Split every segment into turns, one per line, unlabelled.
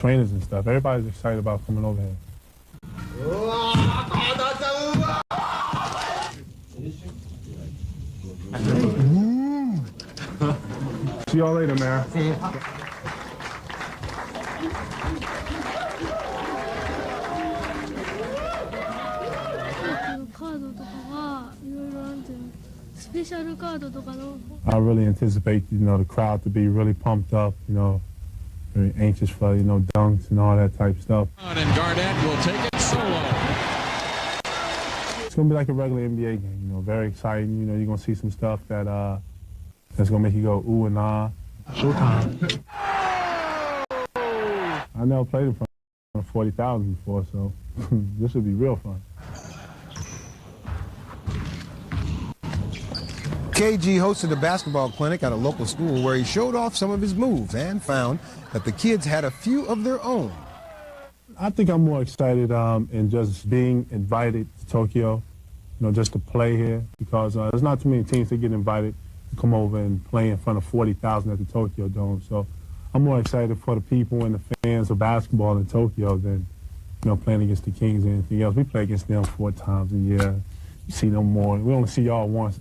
trainers and stuff. Everybody's excited about coming over here. See y'all later, man. I really anticipate, the crowd to be really pumped up, very anxious for, dunks and all that type of stuff.
And Garnett will take it solo.
It's going to be like a regular NBA game, very exciting. You're going to see some stuff that that's going to make you go ooh and ah. Showtime. I never played in front of 40,000 before, so this would be real fun.
KG hosted a basketball clinic at a local school where he showed off some of his moves and found that the kids had a few of their own.
I think I'm more excited in just being invited to Tokyo, just to play here, because there's not too many teams that get invited to come over and play in front of 40,000 at the Tokyo Dome. So I'm more excited for the people and the fans of basketball in Tokyo than, playing against the Kings or anything else. We play against them 4 times a year. You see them more. We only see y'all once.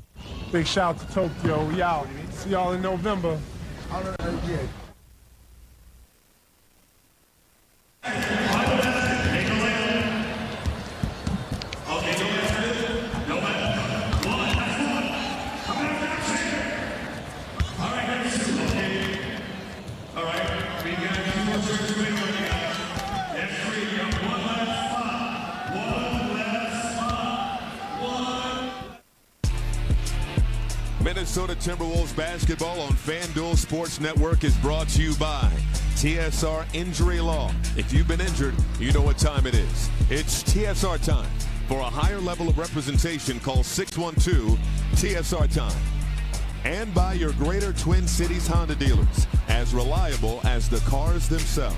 Big shout out to Tokyo. We out. See y'all in November.
Minnesota Timberwolves basketball on FanDuel Sports Network is brought to you by TSR Injury Law. If you've been injured, you know what time it is. It's TSR time. For a higher level of representation, call 612-TSR time. And by your Greater Twin Cities Honda dealers, as reliable as the cars themselves.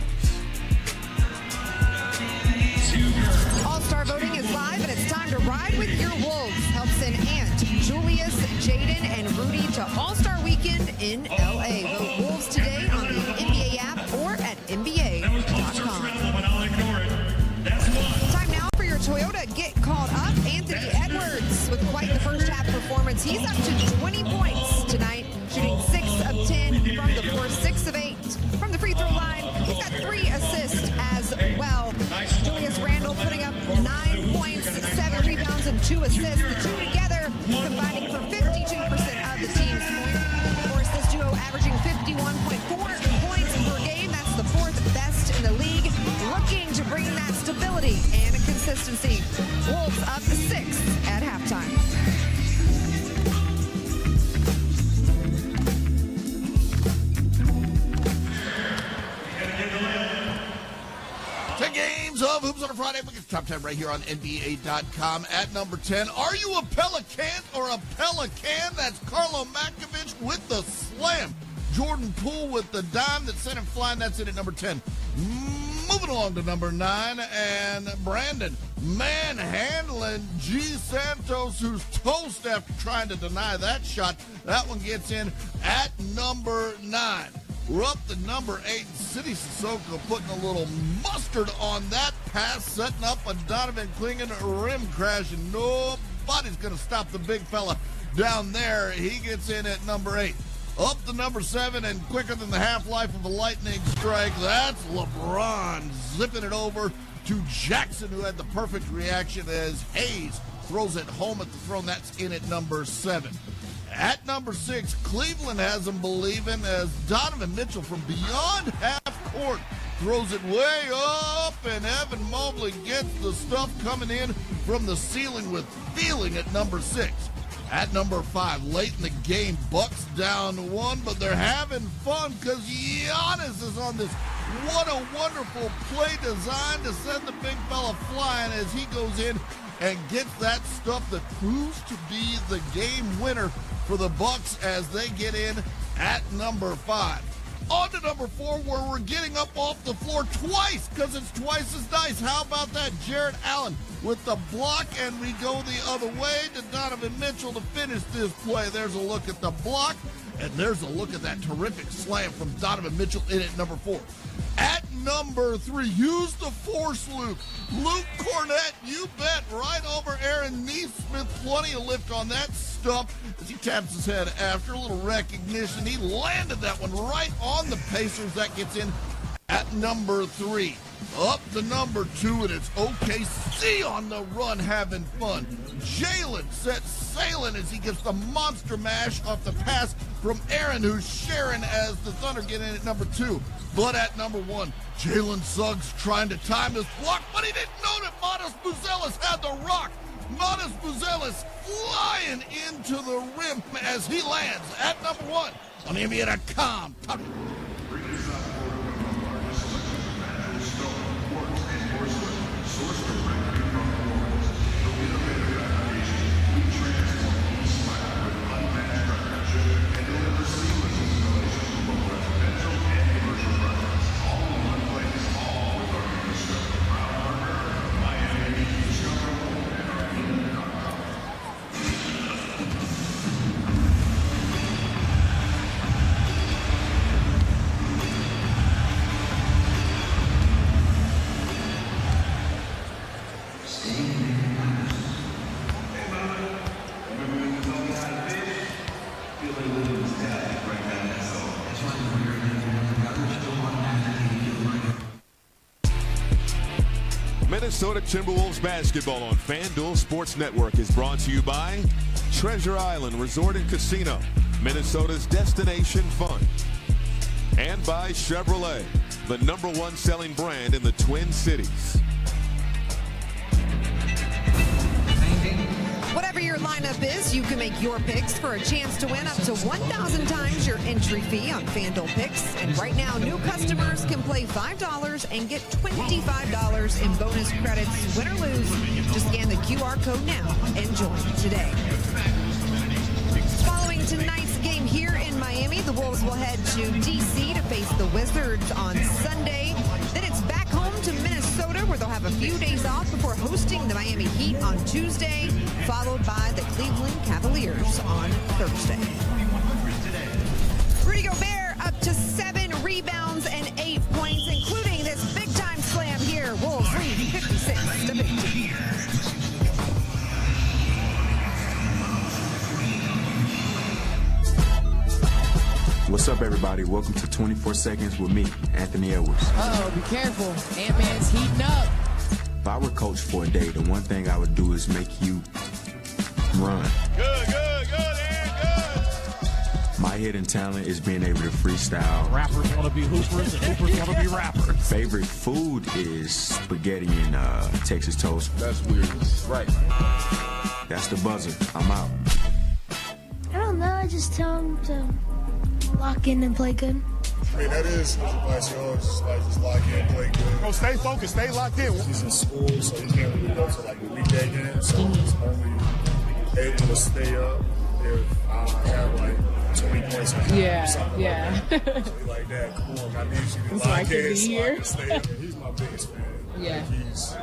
All-Star voting is live, and it's time to ride with your Wolves. Help send Ant, Julius, Jaden, and Rudy to All-Star Weekend in L.A. Vote Wolves today on the NBA app or at NBA.com. Time now for your Toyota Get Called Up. Anthony Edwards with quite the first half performance. He's up to 20 points tonight, shooting 6 of 10 from the floor, 6 of 8 from the free throw line. He's got 3 assists as well. Julius Randle putting up 9 points, 7 rebounds, and 2 assists. The two together combining for 52% of the team's points. Of course, this duo averaging 51.4 points per game. That's the 4th best in the league. Looking to bring that stability and consistency. Wolves up 6 at halftime.
Games of Hoops on a Friday. Look at the top 10 right here on NBA.com at number 10. Are you a Pelican or a Pelican? That's Carlo Makovich with the slam. Jordan Poole with the dime that sent him flying. That's it at number 10. Moving along to number 9, and Brandon manhandling G. Santos, who's toast after trying to deny that shot. That one gets in at number 9. We're up to number 8. City Sissoko putting a little mustard on that pass, setting up a Donovan Clingan rim crash, and nobody's going to stop the big fella down there. He gets in at number 8. Up to number 7, and quicker than the half-life of a lightning strike, that's LeBron zipping it over to Jackson, who had the perfect reaction as Hayes throws it home at the throne. That's in at number 7. At number 6, Cleveland has them believing as Donovan Mitchell from beyond half court throws it way up, and Evan Mobley gets the stuff coming in from the ceiling with feeling at number 6. At number 5, late in the game, Bucks down 1, but they're having fun because Giannis is on this. What a wonderful play design to send the big fella flying as he goes in and gets that stuff that proves to be the game winner for the Bucks as they get in at number 5. On to number 4, where we're getting up off the floor twice because it's twice as nice. How about that? Jarrett Allen with the block, and we go the other way to Donovan Mitchell to finish this play. There's a look at the block, and there's a look at that terrific slam from Donovan Mitchell in at number 4. At number 3. Use the force, Luke. Luke Cornett, you bet, right over Aaron Neesmith. Plenty of lift on that stump as he taps his head after a little recognition. He landed that one right on the Pacers. That gets in at number 3. Up to number 2, and it's OKC on the run having fun. Jalen sets sailing as he gets the monster mash off the pass from Aaron, who's sharing as the Thunder get in at number 2. But at number 1, Jalen Suggs trying to time his block, but he didn't know that Modest Buzelis had the rock. Modest Buzelis flying into the rim as he lands at number 1 on NBA.com.
Minnesota Timberwolves basketball on FanDuel Sports Network is brought to you by Treasure Island Resort and Casino, Minnesota's destination fun. And by Chevrolet, the #1 selling brand in the Twin Cities.
Whatever your lineup is, you can make your picks for a chance to win up to 1,000 times your entry fee on FanDuel Picks. And right now, new customers can play $5 and get $25 in bonus credits, win or lose. Just scan the QR code now and join today. Following tonight's game here in Miami, the Wolves will head to D.C. to face the Wizards on Sunday. Then it's back home to Minnesota, where they'll have a few days off before hosting the Miami Heat on Tuesday, followed by the Cleveland Cavaliers on Thursday. Rudy Gobert up to 7 rebounds and 8 points, including this big-time slam here. Wolves lead 56-15.
What's up, everybody? Welcome to 24 Seconds with me, Anthony Edwards.
Uh-oh, be careful. Ant-Man's heating up.
If I were coach for a day, the one thing I would do is make you run.
Good, and good.
My hidden talent is being able to freestyle.
Rappers want to be hoopers and hoopers want to be rappers.
Favorite food is spaghetti and Texas toast.
That's weird. Right.
That's the buzzer. I'm out.
I don't know. I just tell him to lock in and play good.
I mean, that is advice, just lock in, play good.
Oh, stay focused, stay locked in.
He's in school, so he can't really go to the weekday games, so he's only able to stay up if I have 20 points.
Yeah. So
he like that. Come on, I need you to lock in so I can stay up. He's my biggest fan.
Yeah.
He's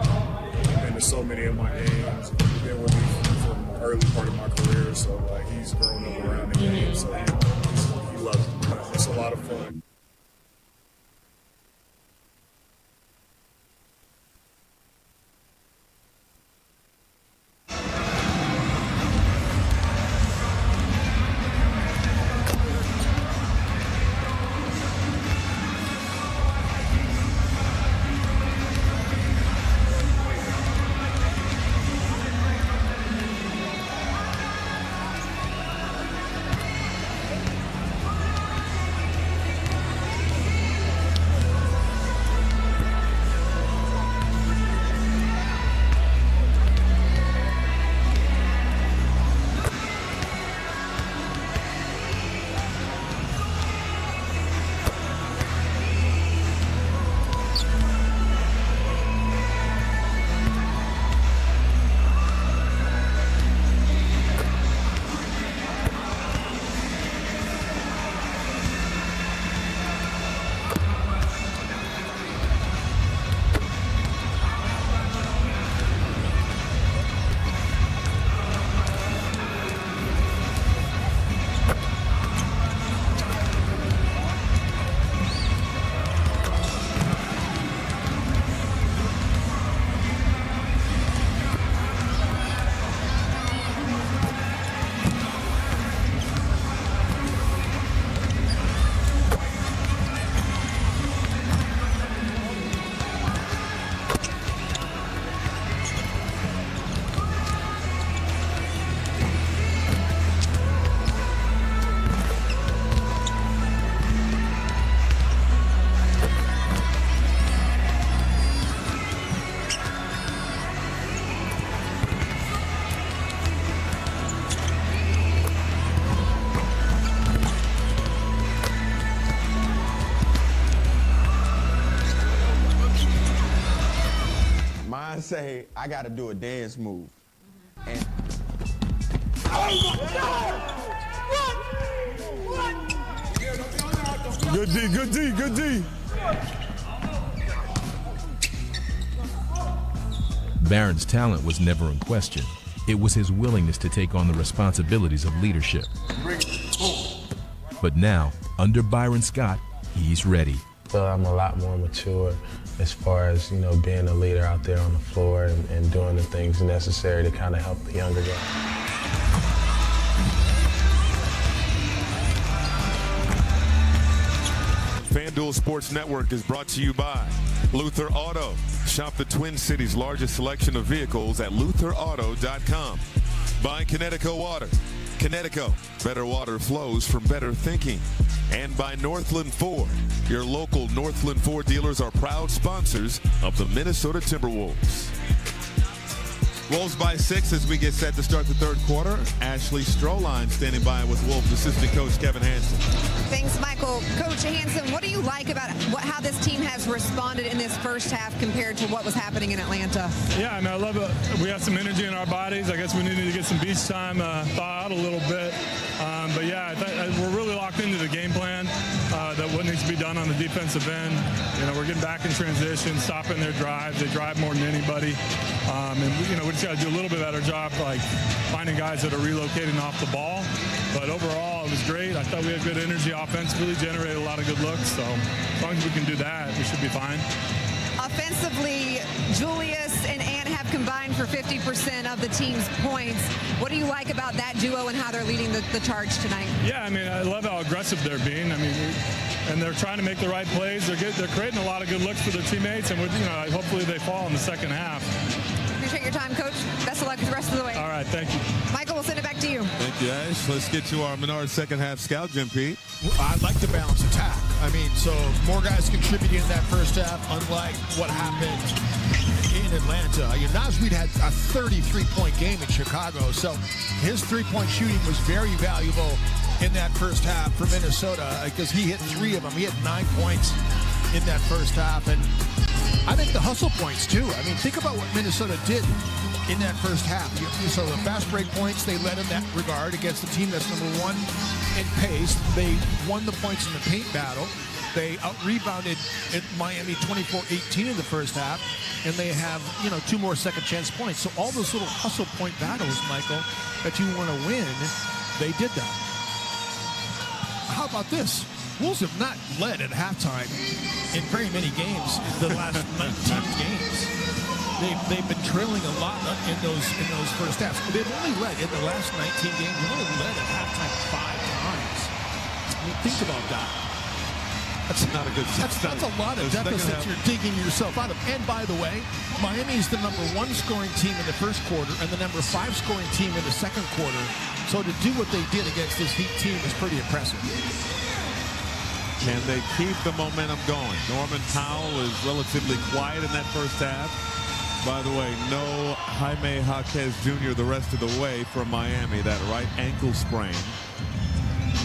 been to so many of my games. He's been with me from the early part of my career, so he's grown up around the game, so he loves it. It's a lot of fun.
say, I got to do a dance move. And
Good D, good D, good D.
Barron's talent was never in question. It was his willingness to take on the responsibilities of leadership. But now, under Byron Scott, he's ready.
So I'm a lot more mature as far as, being a leader out there on the floor and doing the things necessary to kind of help the younger guys.
FanDuel Sports Network is brought to you by Luther Auto. Shop the Twin Cities' largest selection of vehicles at lutherauto.com. By Connecticut Water. Connecticut, better water flows from better thinking. And by Northland Ford. Your local Northland Ford dealers are proud sponsors of the Minnesota Timberwolves. Wolves by 6 as we get set to start the third quarter. Ashley Stroline standing by with Wolves assistant coach Kevin Hansen.
Thanks, Michael. Coach Hansen, what do you like about how this team has responded in this first half compared to what was happening in Atlanta?
Yeah, I love it. We have some energy in our bodies. I guess we needed to get some beach time thaw out a little bit. But yeah, we're really locked into the game plan that what needs to be done on the defensive end. We're getting back in transition, stopping their drives. They drive more than anybody. And we just got to do a little bit better job like finding guys that are relocating off the ball. But overall, it was great. I thought we had good energy offensively, generated a lot of good looks. So as long as we can do that, we should be fine.
Offensively, Julius and Ant have combined for 50% of the team's points. What do you like about that duo and how they're leading the charge tonight?
Yeah, I love how aggressive they're being. And they're trying to make the right plays. They're creating a lot of good looks for their teammates, and hopefully they fall in the second half.
Appreciate your time, Coach. Best of luck the rest of the way.
All right, thank you.
Michael, we'll send it back to you.
Thank you, Ash. Let's get to our Menard second half scout, Jim Pete.
I like the balanced attack. So more guys contributing in that first half, unlike what happened in Atlanta. Naz Reid had a 33-point game in Chicago, so his three-point shooting was very valuable in that first half for Minnesota because he hit 3 of them. He had 9 points in that first half, and I think the hustle points too. Think about what Minnesota did in that first half. So the fast break points, they led in that regard against the team that's number 1 in pace. They won the points in the paint battle. They out-rebounded at Miami 24-18 in the first half, and they have 2 more second chance points. So all those little hustle point battles, Michael, that you want to win, they did that. How about this? Wolves have not led at halftime in very many games in the last 19 games. They've been trailing a lot in those first halves. They've only led in the last 19 games. They've only led at halftime 5 times. Think about that.
That's not a good.
That's a lot of deficits you're digging yourself out of. And by the way, Miami is the number 1 scoring team in the first quarter and the number 5 scoring team in the second quarter. So to do what they did against this Heat team is pretty impressive.
Can they keep the momentum going? Norman Powell is relatively quiet in that first half. By the way, no Jaime Jaquez Jr. the rest of the way from Miami. That right ankle sprain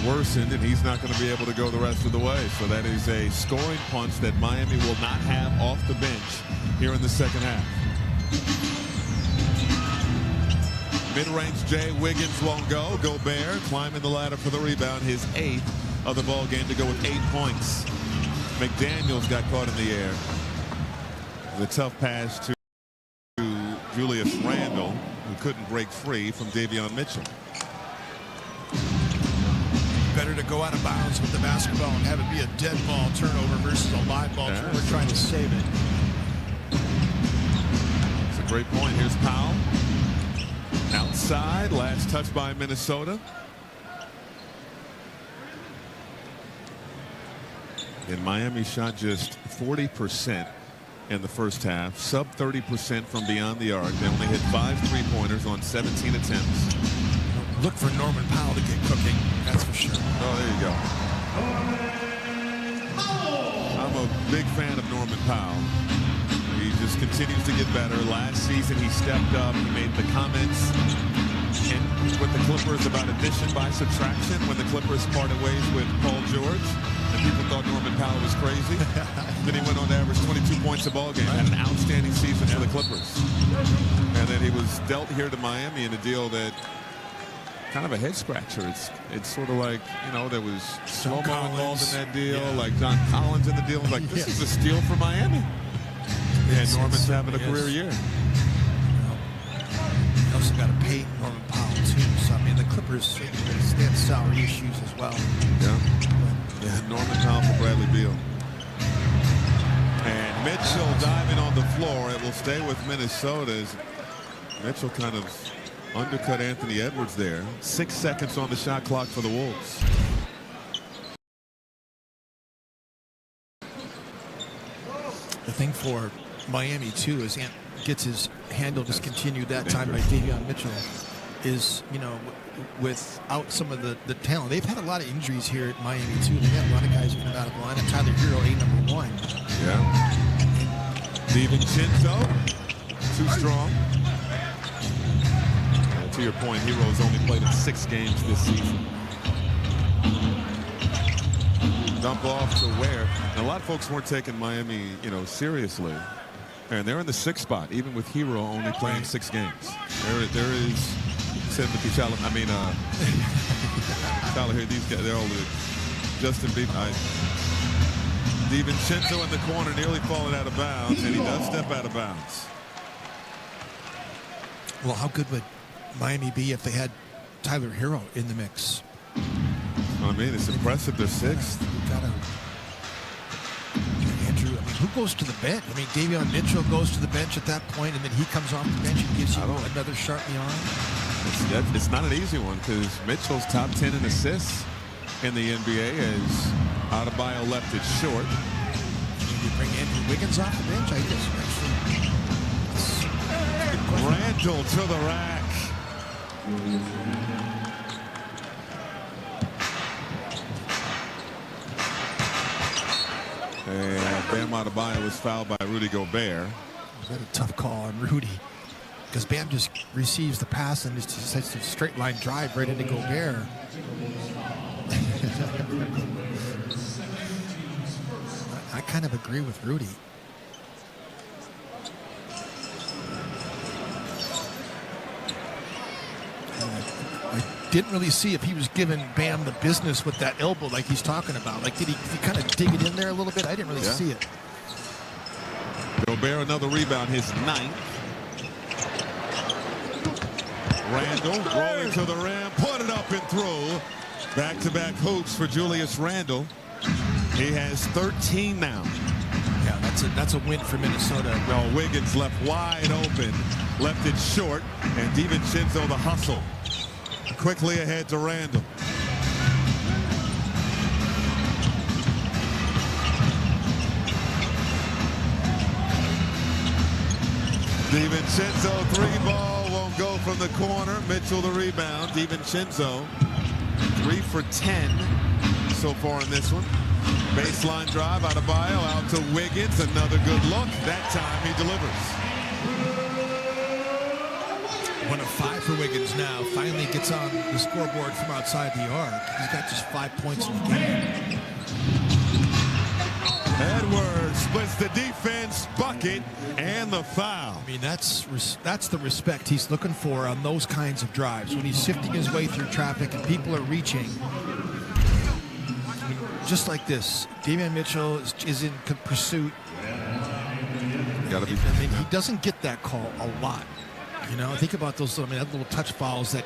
worsened, and he's not going to be able to go the rest of the way. So that is a scoring punch that Miami will not have off the bench here in the second half. Mid-range Jay Wiggins won't go. Gobert climbing the ladder for the rebound, his 8th of the ball game to go with 8 points. McDaniels got caught in the air. The tough pass to Julius Randle, who couldn't break free from Davion Mitchell.
Better to go out of bounds with the basketball and have it be a dead ball turnover versus a live ball turnover trying to save it.
It's a great point. Here's Powell. Outside, last touch by Minnesota. And Miami shot just 40% in the first half, sub 30% from beyond the arc. They only hit 5 3-pointers on 17 attempts.
Look for Norman Powell to get cooking, that's for sure.
Oh, there you go. I'm a big fan of Norman Powell. He just continues to get better. Last season, he stepped up. He made the comments with the Clippers about addition by subtraction when the Clippers parted ways with Paul George. And people thought Norman Powell was crazy. Then he went on to average 22 points a ball game. Had an outstanding season for the Clippers. And then he was dealt here to Miami in a deal that kind of a head scratcher. It's sort of like, there was slow-mo involved in that deal, like John Collins in the deal. Like, this is a steal for Miami. And Norman's having a career year.
You also got to pay Norman Powell, too. So, I mean, the Clippers, they have salary issues as well.
Yeah, Norman Powell for Bradley Beal. And Mitchell diving on the floor. It will stay with Minnesota as Mitchell kind of undercut Anthony Edwards there. 6 seconds on the shot clock for the Wolves.
The thing for Miami, too, is gets his handle discontinued that time by Davion Mitchell, is, without some of the talent. They've had a lot of injuries here at Miami, too. They've had a lot of guys who've been out of line. Tyler Hero, #1.
Yeah. DiVincenzo, too strong. To your point, Hero's only played in 6 games this season. Dump off to Ware. And a lot of folks weren't taking Miami, seriously. And they're in the 6th spot, even with Hero only playing 6 games. There is Timothy Tyler here. These guys, they're all Justin Bieber. DiVincenzo in the corner, nearly falling out of bounds, and he does step out of bounds.
Well, how good would Miami be if they had Tyler Hero in the mix?
I mean, it's impressive. They're 6th.
Andrew, who goes to the bench? Davion Mitchell goes to the bench at that point, and then he comes off the bench and gives you another shot in the arm.
It's not an easy one because Mitchell's top 10 in assists in the NBA as Adebayo left it short.
You bring Andrew Wiggins off the bench, I guess.
Randall to the rack. And Bam Adebayo was fouled by Rudy Gobert.
Was that a tough call on Rudy? Because Bam just receives the pass and just sets a straight line drive right into Gobert. I kind of agree with Rudy. I didn't really see if he was giving Bam the business with that elbow like he's talking about. Like, did he kind of dig it in there a little bit? I didn't really see it.
Gobert, another rebound, his 9th. Randall rolling to the rim, put it up and through. Back-to-back hoops for Julius Randle. He has 13 now.
Yeah, that's a win for Minnesota.
No, Wiggins left wide open, left it short, and DiVincenzo the hustle. Quickly ahead to Randall. DiVincenzo 3-ball won't go from the corner. Mitchell the rebound. DiVincenzo 3 for 10 so far in this one. Baseline drive, Adebayo out to Wiggins. Another good look. That time he delivers.
1 of 5 for Wiggins now. Finally gets on the scoreboard from outside the arc. He's got just 5 points in the game.
Edwards splits the defense, bucket, and the foul.
I mean, that's the respect he's looking for on those kinds of drives. When he's sifting his way through traffic and people are reaching. I mean, just like this, Davion Mitchell is in pursuit. He doesn't get that call a lot. Think about those little touch fouls that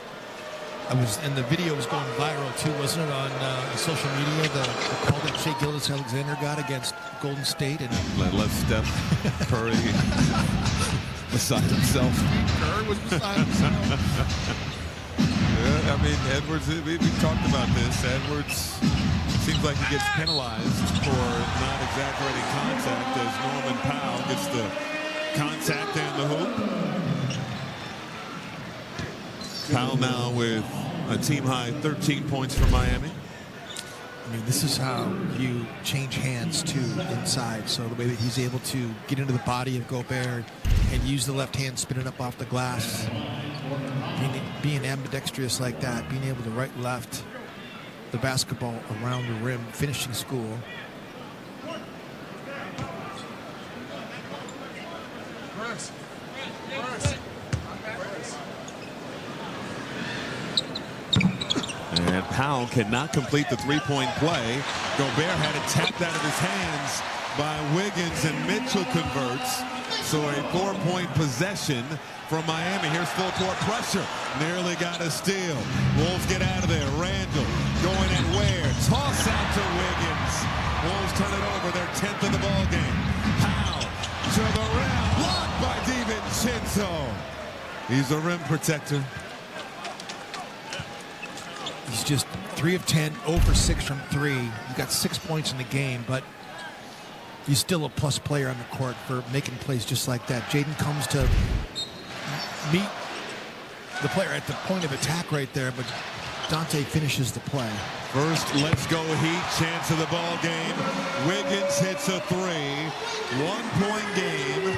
and the video was going viral too, wasn't it, on social media? The call that Shai Gilgeous-Alexander got against Golden State and
left Steph Curry beside himself.
Curry was beside himself.
Yeah, Edwards. We talked about this. Edwards seems like he gets penalized for not exaggerating contact as Norman Powell gets the contact and the hoop. Powell now with a team-high 13 points for Miami.
This is how you change hands, too, inside. So the way that he's able to get into the body of Gobert and use the left hand spinning up off the glass. Being ambidextrous like that, being able to right-left.
the basketball around the rim, finishing school.
And Powell cannot complete the three-point play. Gobert had it tapped out of his hands by Wiggins, and Mitchell converts. So a 4-point possession from Miami. Here's full court pressure. Nearly got a steal. Wolves get out of there. Randall going at Ware. Toss out to Wiggins. Wolves turn it over. Their 10th of the ball game. Powell to the rim. Blocked by DiVincenzo. He's a rim protector.
He's just 3 of 10, 0 for 6 from 3. You got 6 points in the game, but he's still a plus player on the court for making plays just like that. Jaden comes to meet the player at the point of attack right there, but Dante finishes the play.
First, let's go Heat chance of the ball game. Wiggins hits a 3. 1-point game.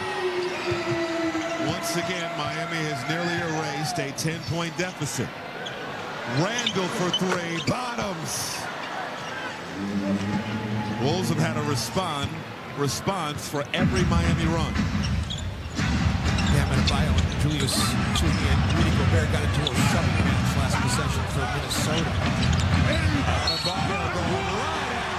Once again, Miami has nearly erased a 10-point deficit. Randall for 3, bottoms. Wolves have had a response for every Miami run.
Bam Adebayo and Julius and Rudy Gobert got into a shoving match last possession for Minnesota.
Adebayo going right at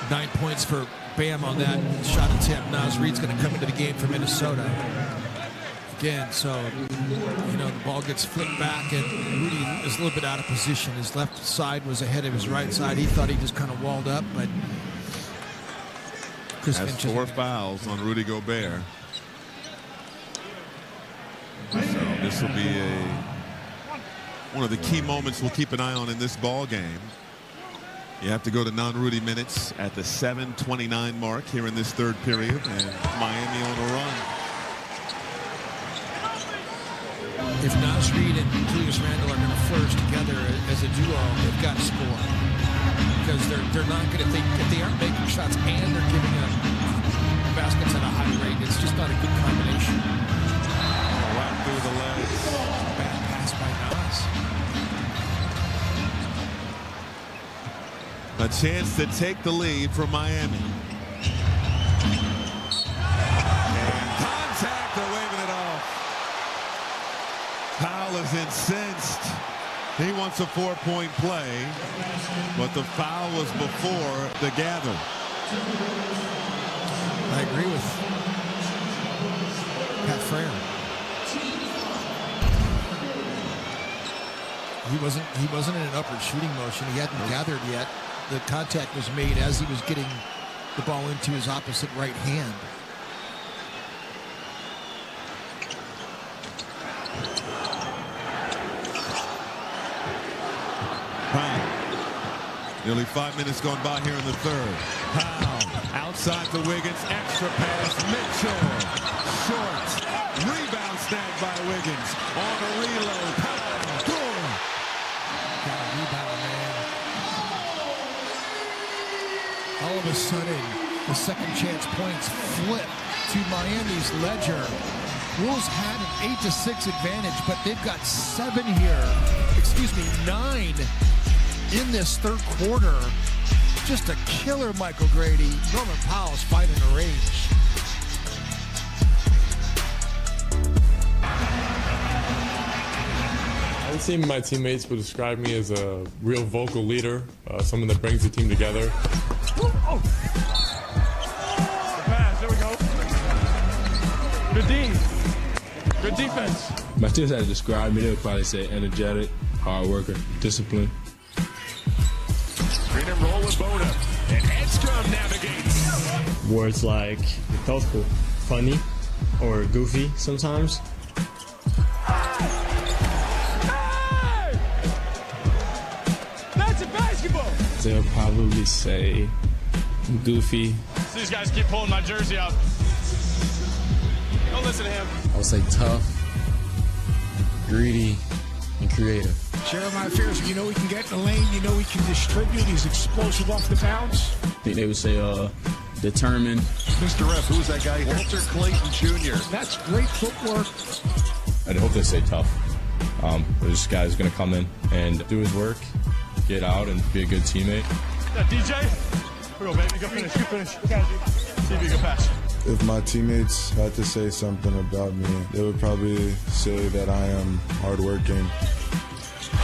Gobert.
9 points for Bam on that shot attempt. Naz Reid's going to come into the game for Minnesota again. So, you know, the ball gets flipped back, and Rudy is a little bit out of position. His left side was ahead of his right side. He thought he just kind of walled up, but Chris
has
Finch
4 fouls on Rudy Gobert. So this will be one of the key moments we'll keep an eye on in this ball game. You have to go to non-Rudy minutes at the 7:29 mark here in this third period, and Miami on a run.
If Naz Reid and Julius Randle are going to flourish together as a duo, they've got to score, because they're not going to if they aren't making shots and they're giving up baskets at a high rate. It's just not a good combination.
Right through the legs.
Bad pass by Naz.
A chance to take the lead from Miami. And contact, they're waving it off. Powell is incensed. He wants a 4-point play, but the foul was before the gather.
I agree with Pat Frayer. He wasn't in an upward shooting motion. He hadn't gathered yet. The contact was made as he was getting the ball into his opposite right hand.
Powell. Nearly 5 minutes gone by here in the third. Powell outside to Wiggins. Extra pass. Mitchell. Short. Rebound snagged by Wiggins. On a reload. Powell. Boom.
Got a rebound, man. All of a sudden, the second chance points flip to Miami's ledger. Wolves had an 8-6 advantage, but they've got 9 in this third quarter. Just a killer, Michael Grady. Norman Powell's finding a range.
I would say my teammates would describe me as a real vocal leader, someone that brings the team together.
Oh. The pass, there we go. Good D. Good defense.
My teammates had to describe me, they would probably say energetic, hard worker, disciplined.
Screen and roll with Boda. And Edstrom navigates.
Words like thoughtful, funny, or goofy sometimes.
Hey! That's a basketball.
They'll probably say goofy.
These guys keep pulling my jersey up. Don't listen to him.
I would say tough, greedy, and creative.
Jeremiah Fears, you know he can get in the lane, you know he can distribute, he's explosive off the bounce.
I think they would say
determined.
Mr. F, who is that guy? Walter Clayton Jr. That's great footwork.
I'd hope they say tough. This guy's going to come in and do his work, get out, and be a good teammate.
Yeah, DJ. Here we go, baby. Go finish. You finish. See if you can pass.
If my teammates had to say something about me, they would probably say that I am hardworking.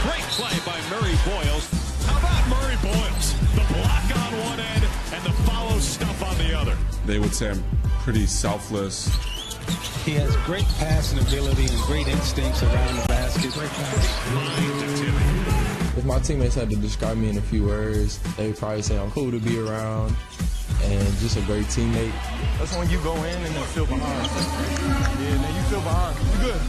Great play by Murray Boyles. How about Murray Boyles? The block on one end and the follow stuff on the other.
They would say I'm pretty selfless.
He has great passing ability and great instincts around the basket. Great
If my teammates had to describe me in a few words, they would probably say I'm cool to be around and just a great teammate.
That's when you go in and you feel behind. Yeah, man, you feel behind. You good.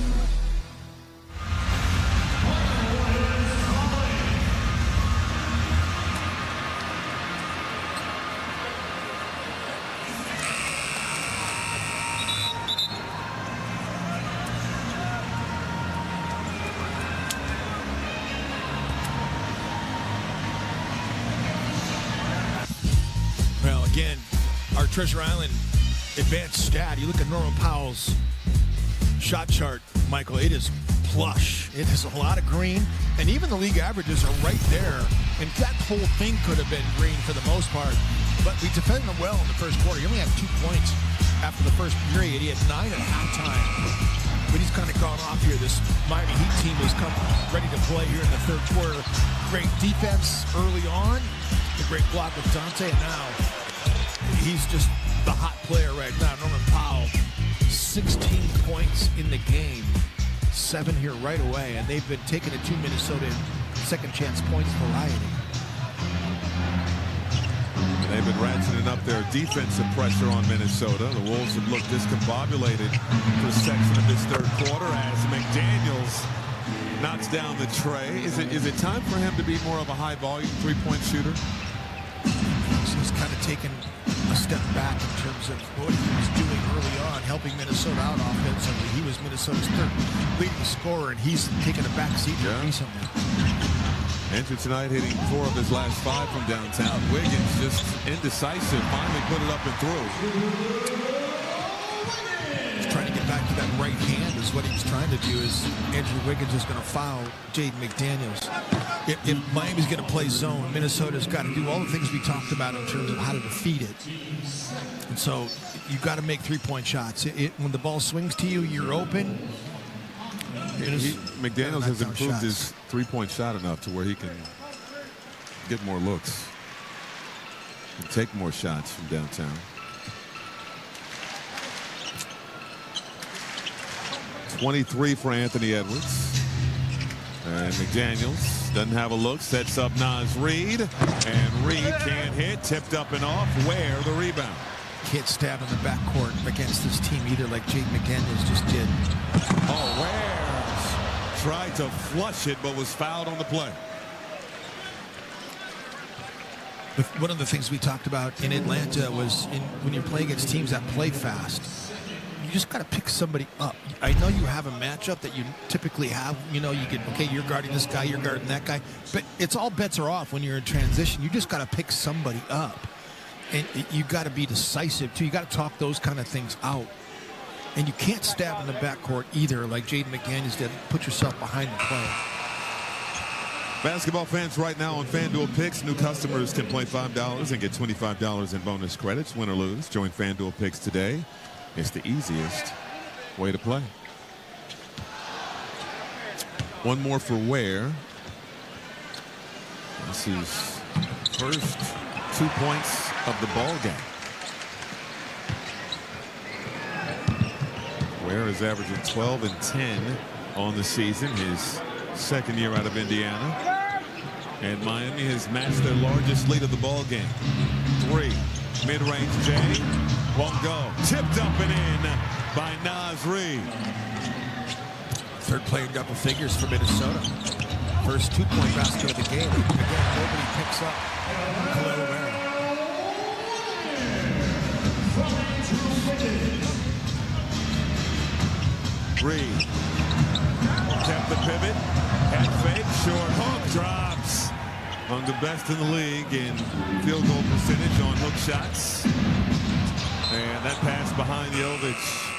Well, again, our Treasure Island advanced stat. You look at Norman Powell's shot chart, Michael, it is plush. It is a lot of green, and even the league averages are right there. And that whole thing could have been green for the most part, but we defended him well in the first quarter. He only had 2 points after the first period. He had 9 at halftime, but he's kind of gone off here. This Miami Heat team has come ready to play here in the third quarter. Great defense early on, the great block with Dante, and now he's just the hot player right now. Norman Powell, 16 points in the game, 7 here right away, and they've been taking it to Minnesota in second chance points variety.
They've been ratcheting up their defensive pressure on Minnesota. The Wolves have looked discombobulated for a section of this third quarter as McDaniels knocks down the tray. Is it time for him to be more of a high-volume three-point shooter?
So he's kind of taken a step back in terms of what he was doing early on, helping Minnesota out offensively. He was Minnesota's third leading scorer, and he's taken a back seat recently.
Entered tonight hitting 4 of his last 5 from downtown. Wiggins just indecisive, finally put it up and through.
He's trying to get back to that right hand is what he was trying to do. Is Andrew Wiggins is going to foul Jaden McDaniels. If Miami's going to play zone, Minnesota's got to do all the things we talked about in terms of how to defeat it. And so you've got to make three-point shots. When the ball swings to you, you're open.
McDaniels has improved his three-point shot enough to where he can get more looks and take more shots from downtown. 23 for Anthony Edwards. And McDaniels doesn't have a look, sets up Naz Reid, and Reid can't hit, tipped up and off. Ware the rebound.
Can't stab in the backcourt against this team either, like Jaden McDaniels just did.
Oh, Ware tried to flush it, but was fouled on the play.
One of the things we talked about in Atlanta was when you're playing against teams that play fast, you just got to pick somebody up. I know you have a matchup that you typically have. You know, you can, okay, you're guarding this guy, you're guarding that guy. But it's all bets are off when you're in transition. You just got to pick somebody up. And you got to be decisive, too. You got to talk those kind of things out. And you can't stab in the backcourt either, like Jaden McDaniels did. Put yourself behind the play.
Basketball fans right now on FanDuel Picks. New customers can play $5 and get $25 in bonus credits, win or lose. Join FanDuel Picks today. It's the easiest way to play. One more for Ware. This is first 2 points of the ball game. Ware is averaging 12 and 10 on the season, his second year out of Indiana. And Miami has matched their largest lead of the ball game. 3, mid-range J, won't go. Tipped up and in by Naz Reid.
Third play in double figures for Minnesota. First 2-point basket of the game. Again, nobody picks up Khalil Ware.
Reid kept the pivot, head fake, short hook, drops. Among the best in the league in field goal percentage on hook shots. And that pass behind Jovic.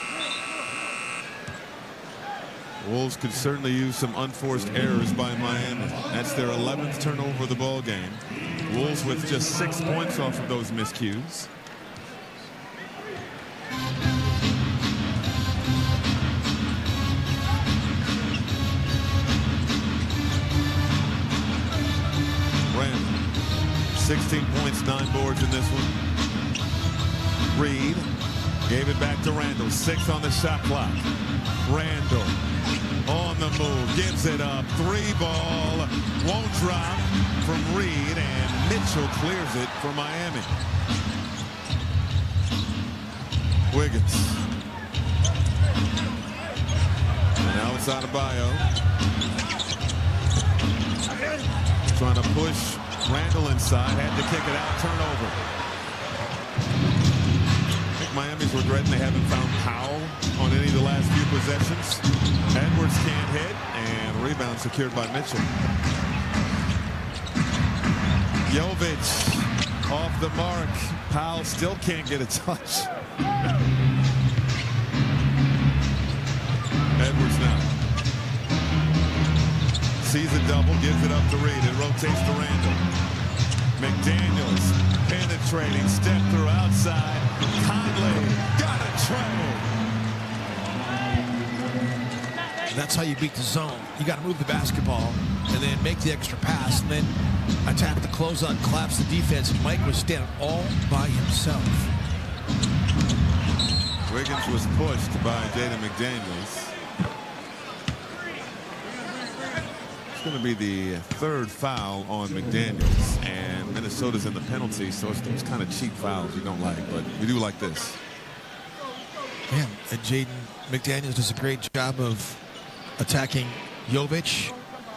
Wolves could certainly use some unforced errors by Miami. That's their 11th turnover of the ball game. Wolves with just 6 points off of those miscues. Randall, 16 points, 9 boards in this one. Reed gave it back to Randall. 6 on the shot clock. Randall on the move, gives it up. 3 ball, won't drop from Reed, and Mitchell clears it for Miami. Wiggins. And now it's Adebayo. Trying to push Randall inside, had to kick it out, turnover. I think Miami's regretting they haven't found Powell on any of the last few possessions. Edwards can't hit, and rebound secured by Mitchell. Jovic off the mark. Powell still can't get a touch. Edwards now. Sees a double, gives it up to Reed. It rotates to Randall. McDaniels penetrating, step through outside. Conley got a travel.
That's how you beat the zone. You got to move the basketball and then make the extra pass and then attack the closeout, collapse the defense. And Mike was standing all by himself.
Wiggins was pushed by Jaden McDaniels. It's going to be the 3rd foul on McDaniels, and Minnesota's in the penalty, so it's those kind of cheap fouls you don't like, but we do like this.
Man, Jaden McDaniels does a great job of attacking Jovic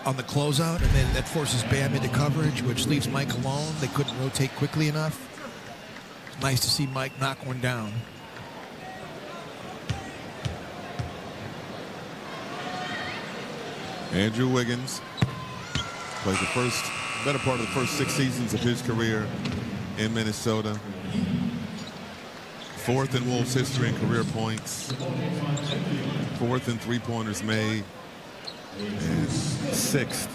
on the closeout, and then that forces Bam into coverage, which leaves Mike alone. They couldn't rotate quickly enough. It's nice to see Mike knock one down.
Andrew Wiggins plays the better part of the first 6 seasons of his career in Minnesota. 4th in Wolves history in career points. 4th in three-pointers made. And 6th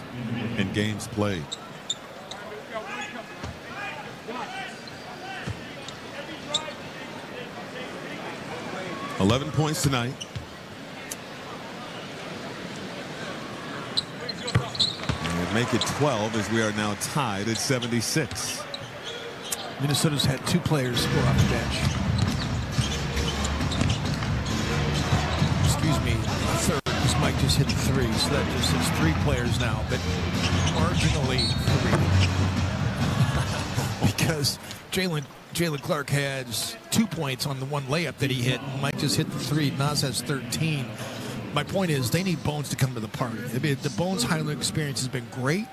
in games played. $11 points tonight. And make it 12 as we are now tied at 76.
Minnesota's had 2 players score off the bench. Excuse me, a third, because Mike just hit the 3, so that just is 3 players now, but marginally 3. Because Jalen Clark has 2 points on the 1 layup that he hit, and Mike just hit the 3. Naz has 13. My point is they need Bones to come to the party. The Bones Highland experience has been great,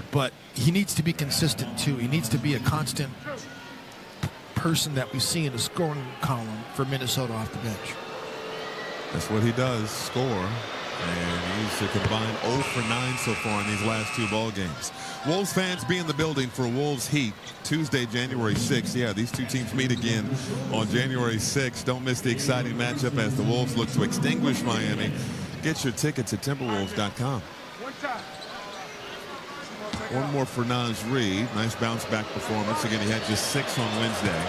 but he needs to be consistent too. He needs to be a constant person that we see in the scoring column for Minnesota off the bench.
That's what he does, score. And he's a combined 0 for 9 so far in these last 2 ball games. Wolves fans be in the building for Wolves Heat Tuesday, January 6th. Yeah, these 2 teams meet again on January 6th. Don't miss the exciting matchup as the Wolves look to extinguish Miami. Get your tickets at Timberwolves.com. One more for Naz Reid. Nice bounce back performance. Again, he had just 6 on Wednesday.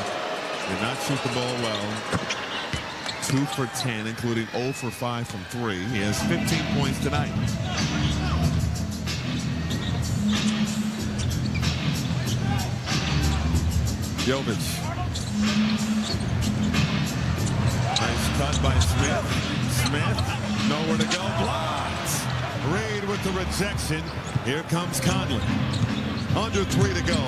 Did not shoot the ball well. 2 for 10, including 0 for 5 from 3. He has 15 points tonight. Jovic. Nice cut by Smith. Smith, nowhere to go. Blocked. Reed with the rejection. Here comes Conley. Under 3 to go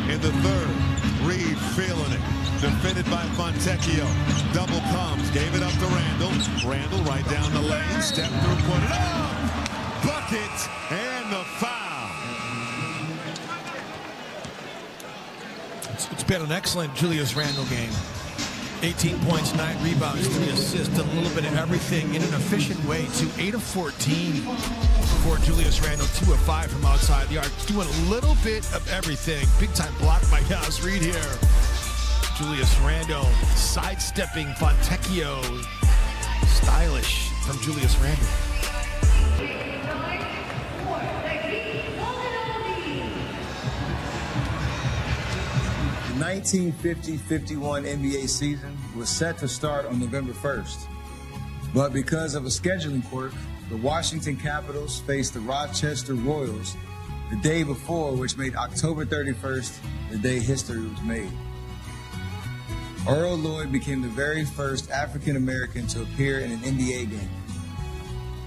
in the 3rd. Reed feeling it. Defended by Fontecchio. Double comes. Gave it up to Randall. Randall right down the lane. Step through, put it up. Bucket and the foul.
It's been an excellent Julius Randle game. 18 points, 9 rebounds, 3 assists, a little bit of everything in an efficient way to 8 of 14 for Julius Randle, 2 of 5 from outside the arc. Doing a little bit of everything. Big time block by Naz Reid here. Julius Randle sidestepping Fontecchio. Stylish from Julius Randle.
The 1950-51 NBA season was set to start on November 1st. But because of a scheduling quirk, the Washington Capitals faced the Rochester Royals the day before, which made October 31st the day history was made. Earl Lloyd became the very first African-American to appear in an NBA game.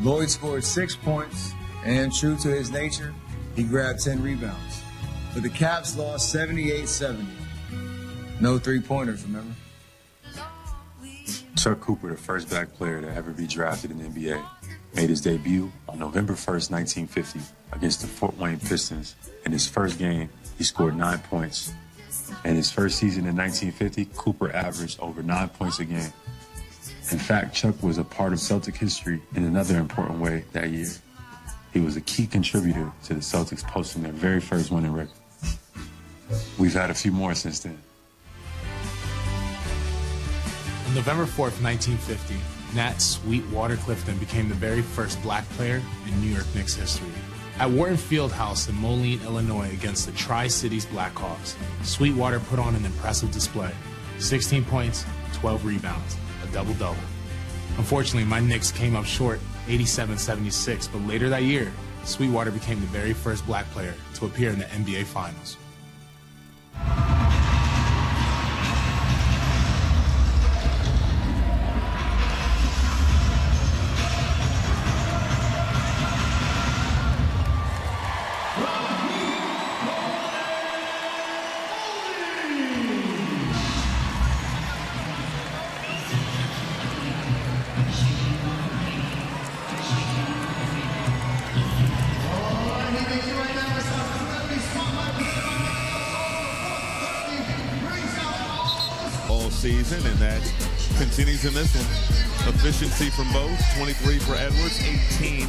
Lloyd scored 6 points, and true to his nature, he grabbed 10 rebounds. But the Caps lost 78-70. No three-pointers, remember?
Chuck Cooper, the first black player to ever be drafted in the NBA, made his debut on November 1st, 1950 against the Fort Wayne Pistons. In his first game, he scored 9 points. In his first season in 1950, Cooper averaged over 9 points a game. In fact, Chuck was a part of Celtic history in another important way that year. He was a key contributor to the Celtics posting their very first winning record. We've had a few more since then.
On November 4th, 1950, Nat Sweetwater Clifton became the very first black player in New York Knicks history. At Wharton Fieldhouse in Moline, Illinois against the Tri-Cities Blackhawks, Sweetwater put on an impressive display. 16 points, 12 rebounds, a double-double. Unfortunately, my Knicks came up short 87-76, but later that year, Sweetwater became the very first black player to appear in the NBA Finals.
Season, and that continues in this one. Efficiency from both, 23 for Edwards, 18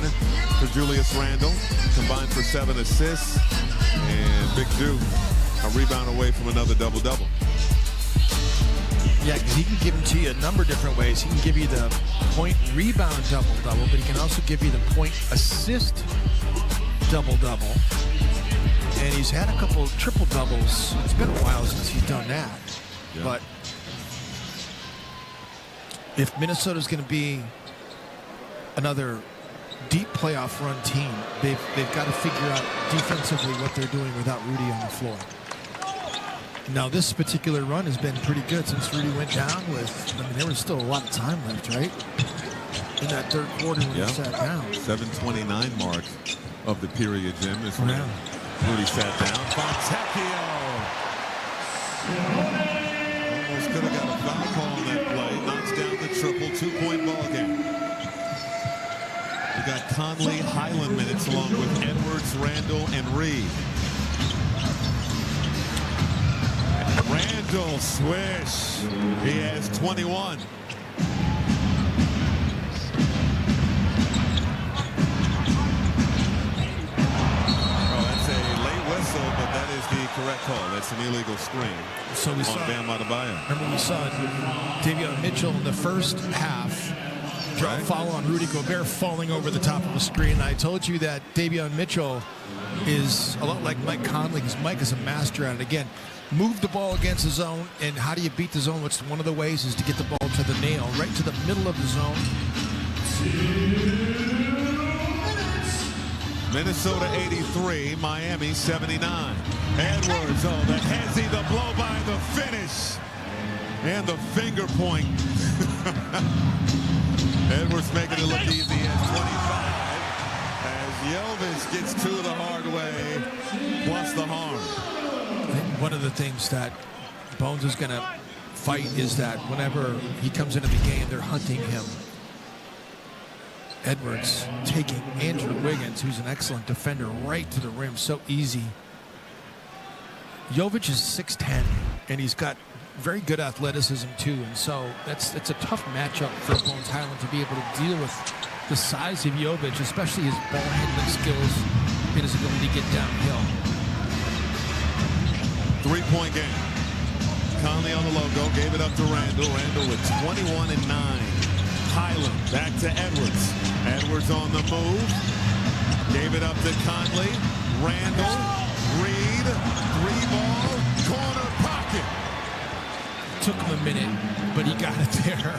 for Julius Randle, combined for 7 assists, and Big Duke a rebound away from another double-double.
Yeah, because he can give them to you a number of different ways. He can give you the point rebound double-double, but he can also give you the point assist double-double. And he's had a couple triple-doubles. It's been a while since he's done that. Yeah. But if Minnesota's going to be another deep playoff run team, they've got to figure out defensively what they're doing without Rudy on the floor. Now, this particular run has been pretty good since Rudy went down with, I mean, there was still a lot of time left, right? In that third quarter when he sat down.
7:29 mark of the period, Jim, is when Rudy sat down. Fontecchio almost could have got a foul call on that play. Knocks down the triple, 2-point ball game. We got Conley, Highland minutes along with Edwards, Randle, and Reed. Randle, swish. He has 21. But that is the correct call. That's an illegal screen.
So we saw
Bam Adebayo.
Remember, we saw Davion Mitchell in the first half drop foul on Rudy Gobert falling over the top of the screen. I told you that Davion Mitchell is a lot like Mike Conley, because Mike is a master at it. Again, move the ball against the zone, and how do you beat the zone? What's one of the ways is to get the ball to the nail, right to the middle of the zone.
Minnesota 83, Miami 79. Edwards, oh, the hezzy, the blow by, the finish, and the finger point. Edwards making it look easy at 25 as Jovic gets two the hard way, plus the harm.
I think one of the things that Bones is going to fight is that whenever he comes into the game, they're hunting him. Edwards taking Andrew Wiggins, who's an excellent defender, right to the rim. So easy. Jovic is 6'10", and he's got very good athleticism, too. And so it's a tough matchup for Bones Highland to be able to deal with the size of Jovic, especially his ball handling skills and his ability to get downhill.
3-point game. Conley on the logo, gave it up to Randall. Randall with 21 and 9. Highland back to Edwards. Edwards on the move. Gave it up to Conley. Randall. Reed. 3-ball. Corner pocket.
Took him a minute, but he got it there.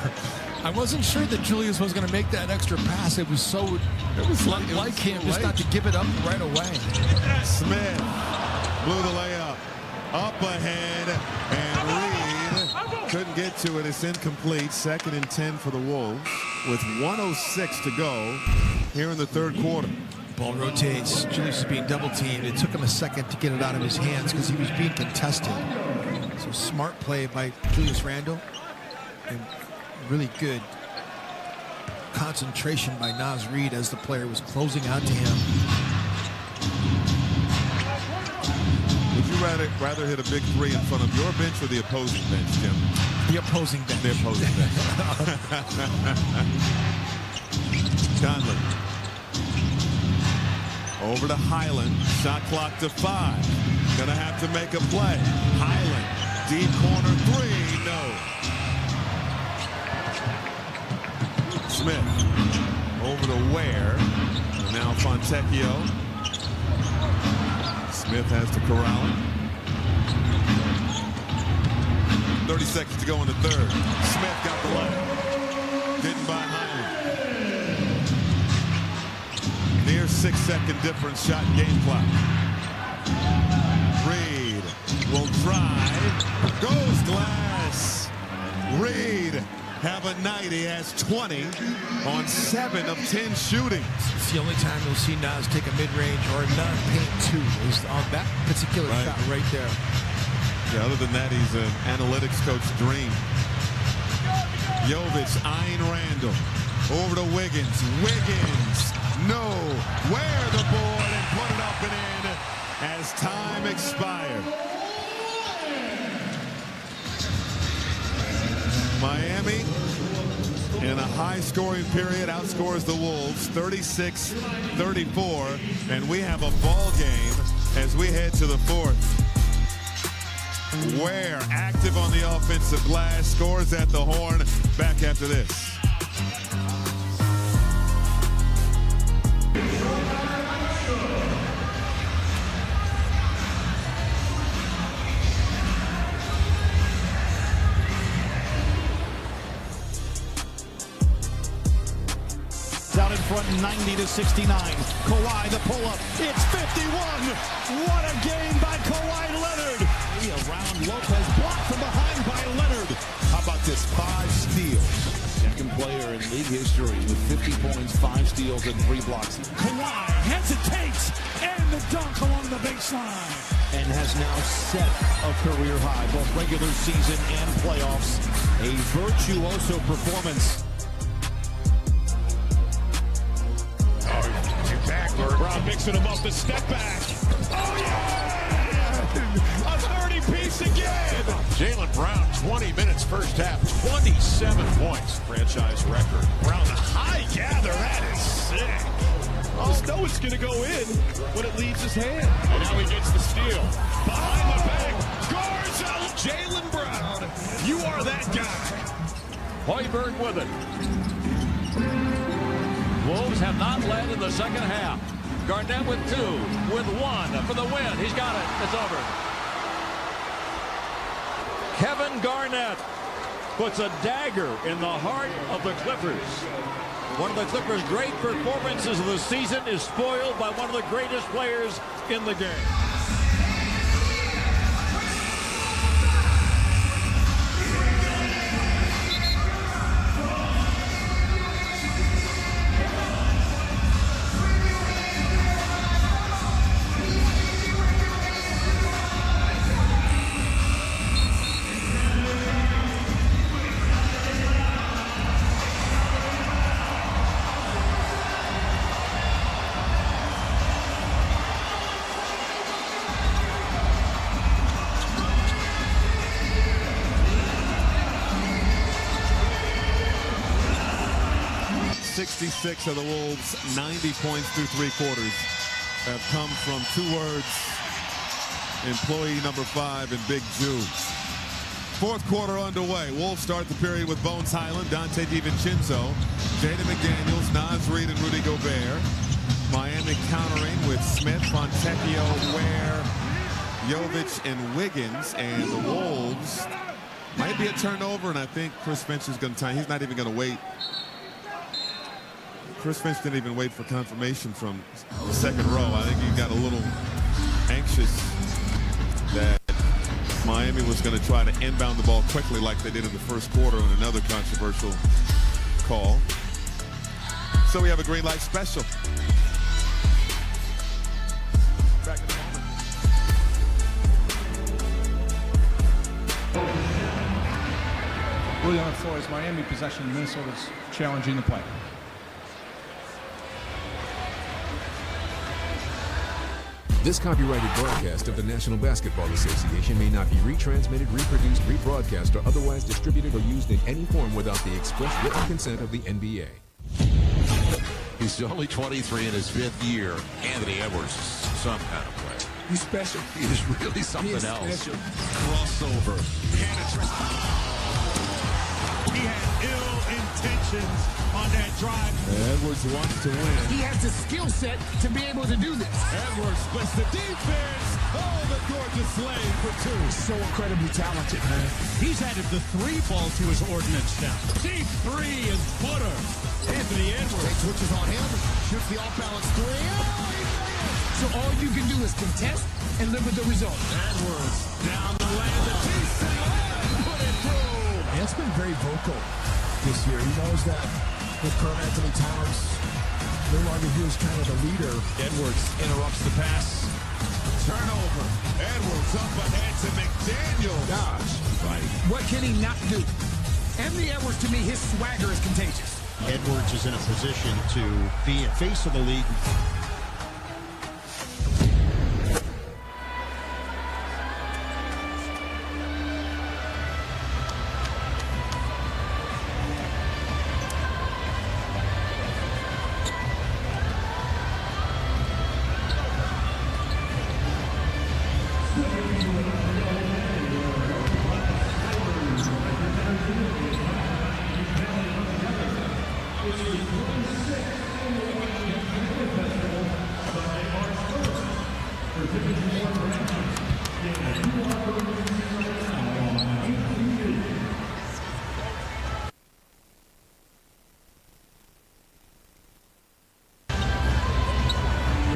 I wasn't sure that Julius was going to make that extra pass. It was like him just not to give it up right away.
Smith blew the layup. Up ahead, and Reed couldn't get to it. It's incomplete. 2nd and 10 for the Wolves with 1:06 to go here in the third quarter.
Ball rotates. Julius is being double teamed. It took him a second to get it out of his hands because he was being contested. So smart play by Julius Randle, and really good concentration by Naz Reid as the player was closing out to him.
Would you rather hit a big 3 in front of your bench or the opposing bench, Jim?
The opposing bench.
The opposing bench. Conley. Over to Highland. Shot clock to 5. Gonna have to make a play. Highland. Deep corner 3. No. Smith. Over to Ware. Now Fontecchio. Smith has to corral him. 30 seconds to go in the third. Smith got the layup. Didn't by Highland. Near 6-second difference. Shot game clock. Reed will drive. Goes glass. Reed have a night. He has 20 on 7 of 10 shooting.
It's the only time you'll see Naz take a mid-range or a non-paint 2 is on that particular shot right there.
Yeah, other than that, he's an analytics coach dream. Jovic eyeing Randall. Over to Wiggins. Wiggins. No. Where the board and put it up and in as time expired. Miami in a high-scoring period outscores the Wolves 36-34, and we have a ball game as we head to the fourth. Ware active on the offensive glass, scores at the horn. Back after this.
Down in front, 90-69. Kawhi, the pull-up. It's 51. What a game by Kawhi Leonard. Around Lopez, blocked from behind by Leonard. How about this? 5 steals. Second player in league history with 50 points, 5 steals, and 3 blocks. Kawhi hesitates, and the dunk along the baseline. And has now set a career high, both regular season and playoffs. A virtuoso performance. Brown mixing him up the step back. Oh, yeah! A 30-piece again! Jaylen Brown, 20 minutes first half, 27 points. Franchise record. Brown, the high gather, that is sick. Just know it's going to go in when it leaves his hand. And now he gets the steal. Behind the back, Garza, Jaylen Brown. You are that guy.
Hoiberg with it. Wolves have not led in the second half. Garnett with 2, with 1 for the win. He's got it. It's over. Kevin Garnett puts a dagger in the heart of the Clippers. One of the Clippers' great performances of the season is spoiled by one of the greatest players in the game.
Six of the Wolves' 90 points through 3 quarters have come from 2 words. Employee number 5 and Big Jew. Fourth quarter underway. Wolves start the period with Bones Highland, Dante DiVincenzo, Jaden McDaniels, Naz Reid, and Rudy Gobert. Miami countering with Smith, Fontecchio, Ware, Jovic, and Wiggins. And the Wolves might be a turnover, and I think Chris Finch is going to time. He's not even going to wait. Chris Finch didn't even wait for confirmation from the second row. I think he got a little anxious that Miami was going to try to inbound the ball quickly like they did in the first quarter on another controversial call. So we have a green light special. Back in a moment.
Early on the floor is Miami possession. Minnesota's challenging the play.
This copyrighted broadcast of the National Basketball Association may not be retransmitted, reproduced, rebroadcast, or otherwise distributed or used in any form without the express written consent of the NBA.
He's only 23 in his 5th year. Anthony Edwards, some kind of play.
He's special.
He is really something else.
Special.
Crossover.
He had ill intentions on that drive.
Edwards wants to win.
He has the skill set to be able to do this.
Edwards splits the defense. Oh, the gorgeous lane for 2.
So incredibly talented, man.
He's added the 3 ball to his ordinance now. Deep 3 is butter. Anthony Edwards.
Takes switches on him. Shoots the off-balance 3. Oh, he made it. So all you can do is contest and live with the result.
Edwards down the lane. The put it through.
It's been very vocal this year. He knows that with Karl-Anthony Towns no longer feels kind of the leader.
Edwards interrupts the pass. Turnover. Edwards up ahead to McDaniel.
Gosh. Right. What can he not do? Anthony Edwards, to me, his swagger is contagious.
Edwards is in a position to be a face of the league.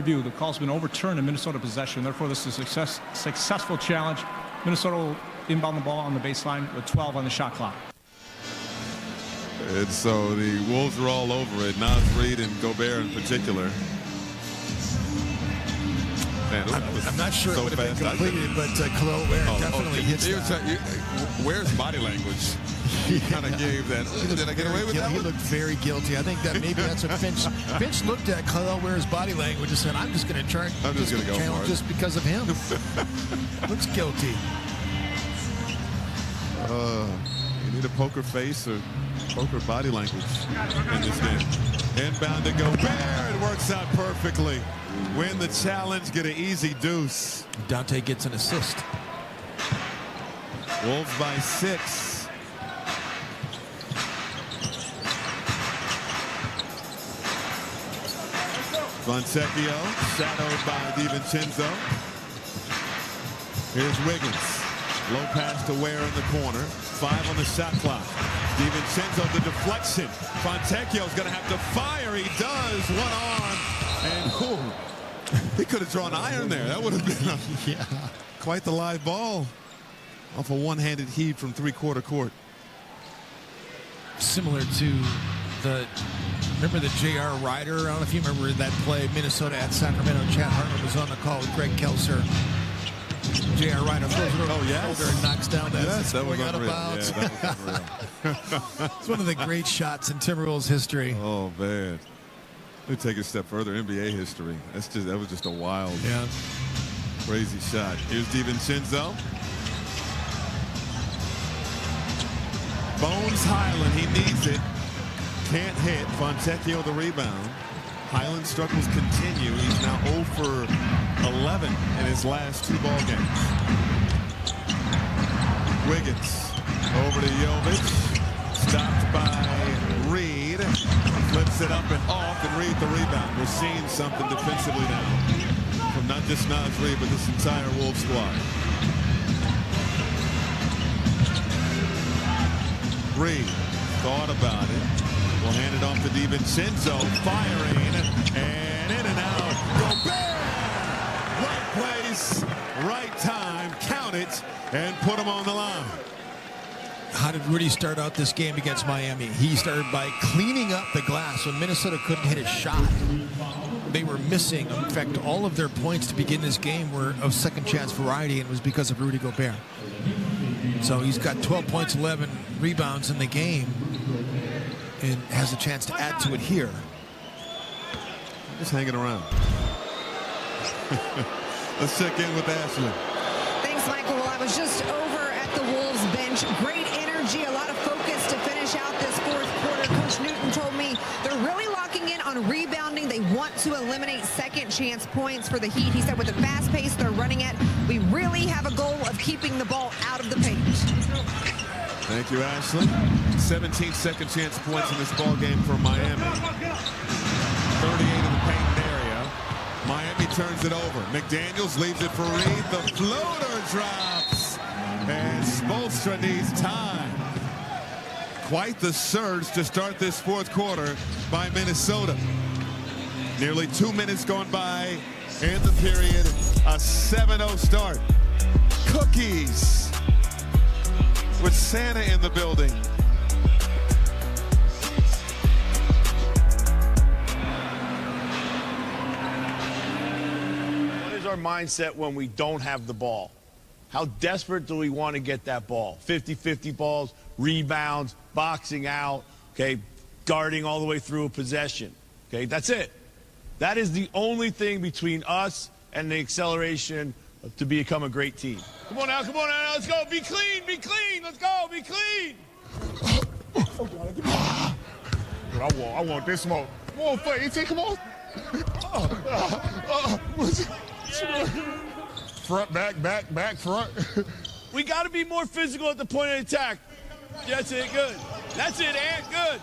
The call's been overturned in Minnesota possession. Therefore, this is a successful challenge. Minnesota will inbound the ball on the baseline with 12 on the shot clock.
And so the Wolves are all over it. Naz Reid and Gobert in particular. Man,
I'm not sure it would have been completed, but Khalil Ware definitely hits that.
Ware's body language. He kind of gave that. Did I get away with that?
He looked very guilty. I think that maybe that's what Finch. Finch looked at Khalil Ware's body language and said, "I'm just going to turn.
I'm just going to go for it
just because of him." Looks guilty.
You need a poker face or poker body language in this game. Inbound to Gobert. It works out perfectly. Win the challenge, get an easy deuce.
Dante gets an assist.
Wolves by 6. Fontecchio, shadowed by DiVincenzo. Here's Wiggins. Low pass to Ware in the corner. 5 on the shot clock. DiVincenzo, the deflection. Fontecchio's going to have to fire. He does. One on. And he could have drawn iron there. That would have been quite the live ball off a one-handed heave from three-quarter court.
Similar to remember the J.R. Ryder? I don't know if you remember that play, Minnesota at Sacramento. Chad Hartman was on the call with Greg Kelser. J.R. Ryder throws it over the shoulder and knocks down that.
Yes, that was unreal.
Yeah, that was unreal. It's one of the great shots in Timberwolves history.
Oh, man. Let me take it a step further. NBA history. That was just a wild, crazy shot. Here's DiVincenzo. Bones Highland, he needs it. Can't hit. Fontecchio the rebound. Highland struggles continue. He's now 0 for 11 in his last 2 ball games. Wiggins. over to Jovic. Stopped by Reed. Flips it up and off, and Reed the rebound. We're seeing something defensively now from not just Naz Reid, but this entire Wolves squad. Reed thought about it. We'll hand it off to DiVincenzo. Firing, and in and out. Gobert! Right place, right time. Count it, and put him on the line.
How did Rudy start out this game against Miami? He started by cleaning up the glass when Minnesota couldn't hit a shot. They were missing. In fact, all of their points to begin this game were of second chance variety, and it was because of Rudy Gobert. So he's got 12 points, 11 rebounds in the game, and has a chance to add to it here.
Just hanging around. Let's check in with Ashley.
Thanks, Michael. Well, I was just over at the Wolves bench. Great energy, a lot of focus to finish out this fourth quarter. Coach Newton told me they're really locking in on rebounding. They want to eliminate second chance points for the Heat. He said with the fast pace they're running at, we really have a goal of keeping the ball out of the paint.
Thank you, Ashley. 17 second chance points in this ball game for Miami. 38 in the paint area. Miami turns it over. McDaniels leaves it for Reed. The floater drops. And Spoelstra needs time. Quite the surge to start this fourth quarter by Minnesota. Nearly 2 minutes gone by in the period. A 7-0 start. Cookies with Santa in the building.
What is our mindset when we don't have the ball? How desperate do we want to get that ball? 50-50 balls, rebounds, boxing out, okay, guarding all the way through a possession. Okay, that's it. That is the only thing between us and the acceleration to become a great team. Come on now, let's go. Be clean, let's go, be clean.
I want this smoke. Come on, Faye, come on. Front, back, front.
We got to be more physical at the point of attack. That's it, good. That's it, Ant, good.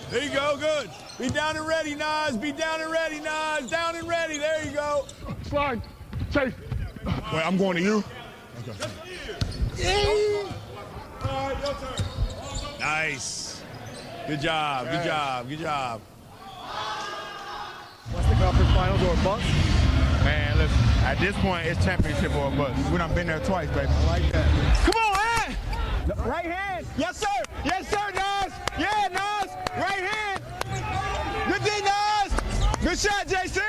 There you go, good. Be down and ready, Naz. Be down and ready, Naz. Down and ready, there you go.
Slide, chase. Wait, I'm going to you. Okay.
All right, your turn. Nice. Good job, good job, good job.
Western Conference Finals or a bust? Man, listen, at this point, it's championship or a bust. We done been there twice, baby. I like that. Come on, man! Right hand. Yes, sir. Yes, sir, Naz. Yeah, Naz. Right hand. Good D, Naz. Good shot, JC.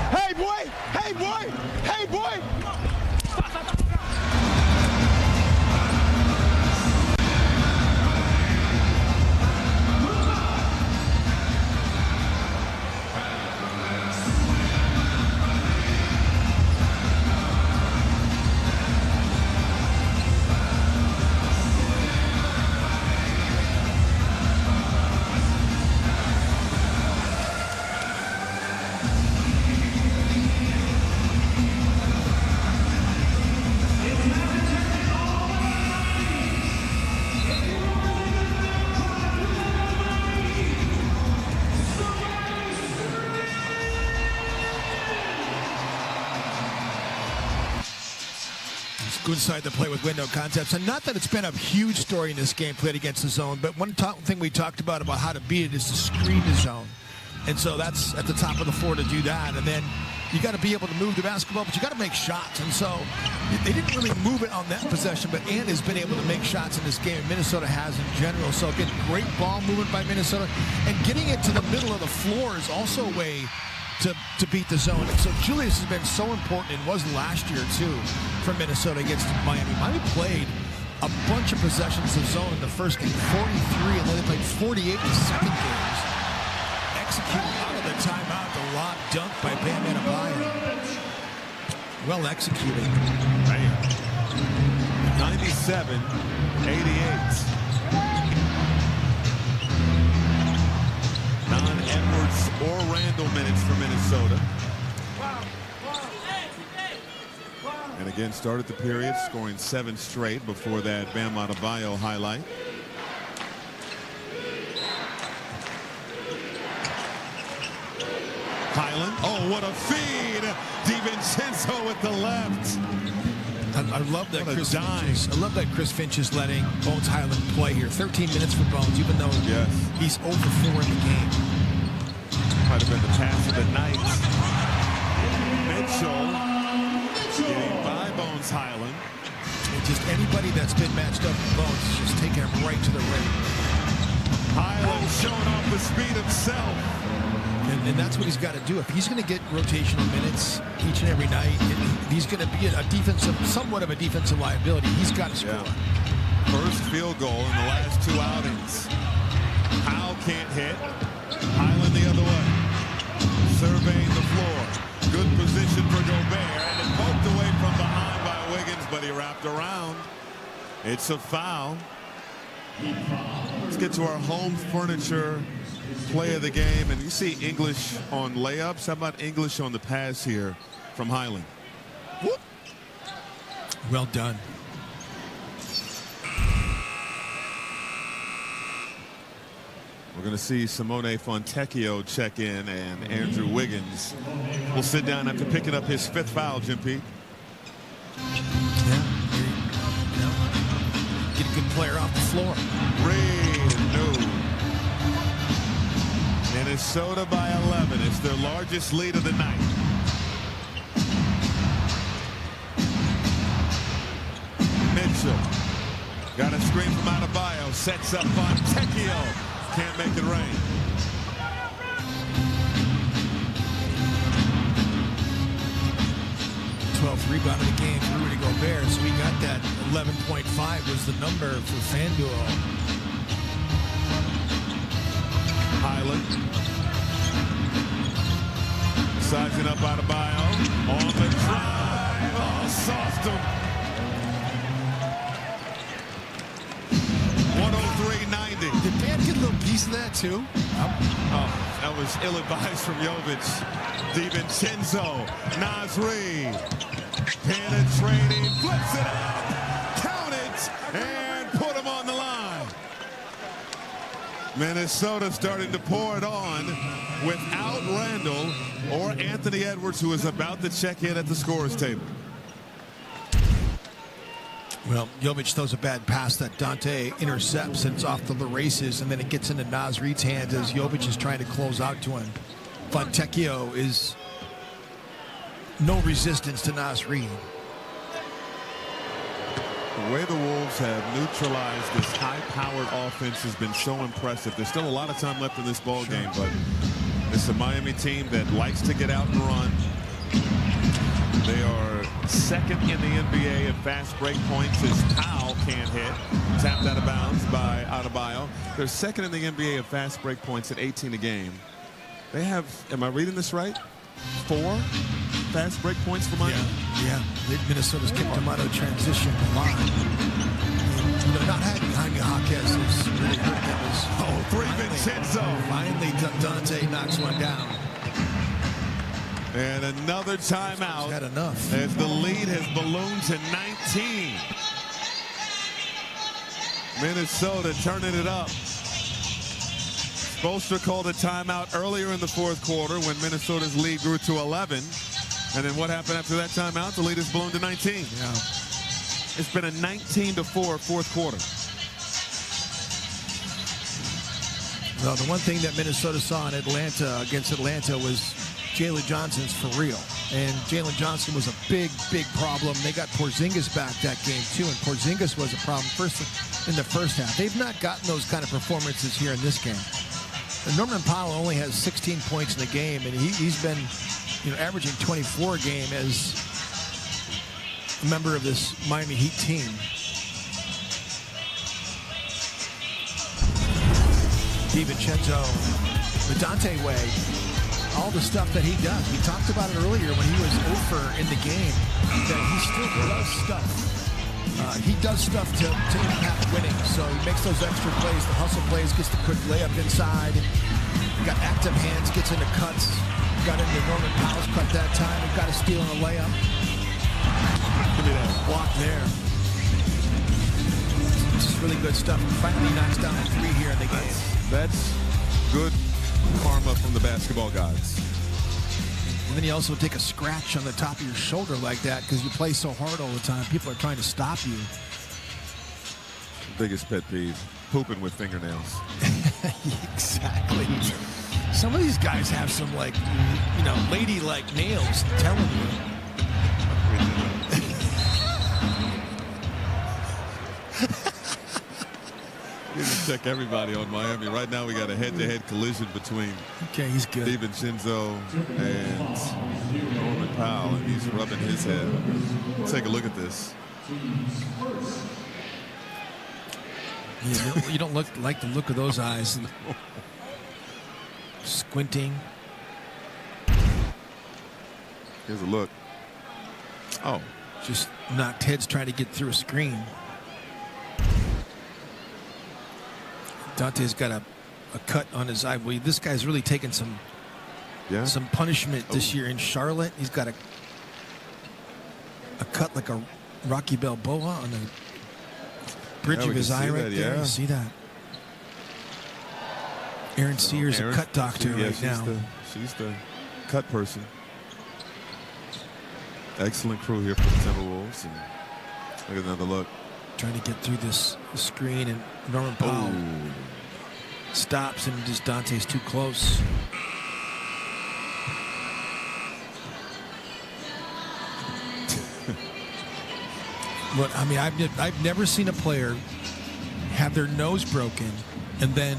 Hey, boy. Hey, boy. Hey, boy.
Inside the play with window concepts, and not that it's been a huge story in this game played against the zone, but one thing we talked about how to beat it is to screen the zone, and so that's at the top of the floor to do that, and then you got to be able to move the basketball, but you got to make shots, and so they didn't really move it on that possession, but Ant has been able to make shots in this game, and Minnesota has in general. So again, great ball movement by Minnesota, and getting it to the middle of the floor is also a way to beat the zone. And so Julius has been so important, and was last year too, for Minnesota against Miami. Miami played a bunch of possessions of zone in the first game, 43, and then they played 48 in the second games. Executing out of the timeout, the lob dunk by Bam Adebayo. Well executed.
Bam. 97-88. Non-Edwards or Randall minutes for Minnesota. And again, started the period scoring 7 straight before that Bam Adebayo highlight. Highland. Oh, what a feed! DiVincenzo with the left.
I love that Chris Finch is letting Bones Highland play here. 13 minutes for Bones, even though he's over 4 in the game.
Might have been the pass of the night. Mitchell getting by Bones Highland.
And just anybody that's been matched up with Bones is just taking him right to the rim.
Highland showing off the speed himself.
And that's what he's got to do. If he's going to get rotational minutes each and every night, if he's going to be somewhat of a defensive liability, he's got to score.
Yeah. First field goal in the last 2 outings. Powell can't hit. Highland the other way. Surveying the floor. Good position for Gobert. And it poked away from behind by Wiggins, but he wrapped around. It's a foul. Let's get to our home furniture play of the game. And you see English on layups. How about English on the pass here from Highland? Whoop.
Well done.
We're going to see Simone Fontecchio check in, and Andrew Wiggins will sit down after picking up his 5th foul, Jim Pete.
Get a good player off the floor.
Minnesota by 11. It's their largest lead of the night. Mitchell got a screen from Adebayo. Sets up Fontecchio. Can't make it rain.
Rebound of the game for Rudy Gobert, so we got that 11.5 was the number for FanDuel.
Highland sizing up Adebayo on the drive. Oh, soft him. 103.90.
Did Bam get a little piece of that too?
Oh, that was ill-advised from Jovic. DiVincenzo, Naz Reid, penetrating, flips it out, count it, and put him on the line. Minnesota starting to pour it on without Randall or Anthony Edwards, who is about to check in at the scorer's table.
Well, Jovic throws a bad pass that Dante intercepts, and it's off the races, and then it gets into Naz Reid's hands as Jovic is trying to close out to him. Fontecchio is no resistance to Naz Reid.
The way the Wolves have neutralized this high-powered offense has been so impressive. There's still a lot of time left in this ball game, but it's a Miami team that likes to get out and run. They are second in the NBA in fast break points as Powell can't hit. Tapped out of bounds by Adebayo. They're second in the NBA in fast break points at 18 a game. They have, am I reading this right? 4 fast break points for Miami?
Yeah. Minnesota's kicked them out of transition a lot. You know, not having Jaime Jaquez is really hurt them.
DiVincenzo.
Finally, Dante knocks one down.
And another timeout.
He's had enough.
As the lead has ballooned to 19. Minnesota turning it up. Spoelstra called a timeout earlier in the 4th quarter when Minnesota's lead grew to 11. And then what happened after that timeout? The lead has ballooned to 19.
Yeah.
It's been a 19-4 4th quarter.
Well, the one thing that Minnesota saw in Atlanta against Atlanta was Jalen Johnson's for real. And Jalen Johnson was a big, big problem. They got Porzingis back that game, too. And Porzingis was a problem in the first half. They've not gotten those kind of performances here in this game. And Norman Powell only has 16 points in the game, and he's been, averaging 24 a game as a member of this Miami Heat team. DiVincenzo, the Dante way, all the stuff that he does. We talked about it earlier when he was over in the game, that he still does stuff. He does stuff to impact winning. So he makes those extra plays, the hustle plays, gets the quick layup inside. Got active hands, gets into cuts. Got into Norman Powell's cut that time. Got a steal and a layup.
Look at that block there.
This is really good stuff. Finally knocks down a 3 here in the game.
That's good karma from the basketball gods.
And then you also take a scratch on the top of your shoulder like that because you play so hard all the time. People are trying to stop you.
Biggest pet peeve, pooping with fingernails.
Exactly. Some of these guys have some, like, you know, ladylike nails, I'm telling you.
We need to check everybody on Miami. Right now we got a head-to-head collision between
he's good.
DiVincenzo and Norman Powell, and he's rubbing his head. Let's take a look at this.
Yeah, you don't like the look of those eyes. Squinting.
Here's a look. Oh.
Just knocked heads trying to get through a screen. Dante's got a cut on his eye. Well, this guy's really taken some punishment this year in Charlotte. He's got a cut like a Rocky Balboa on the bridge of his eye right there. You see that? Erin Sears, a cut doctor right now.
She's the cut person. Excellent crew here for the Timberwolves. And look at another look.
Trying to get through this screen, and Norman Powell stops, and just Dante's too close. But I mean, I've never seen a player have their nose broken and then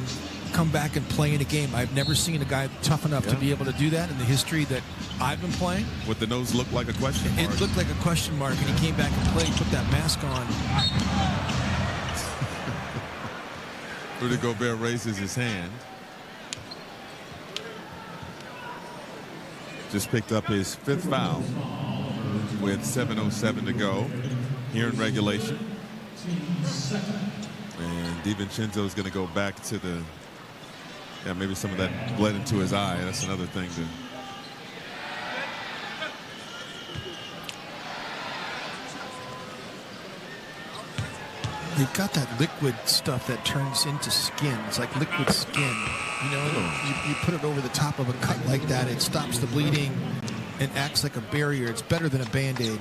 come back and play in a game. I've never seen a guy tough enough to be able to do that in the history that I've been playing.
Would the nose look like a question mark?
It looked like a question mark, and he came back and played, put that mask on.
Rudy Gobert raises his hand. Just picked up his 5th foul with 7:07 to go here in regulation. And DiVincenzo is going to go back to the, maybe some of that bled into his eye. That's another thing to.
They've got that liquid stuff that turns into skin. It's like liquid skin. You know, you put it over the top of a cut like that, it stops the bleeding and acts like a barrier. It's better than a Band-Aid.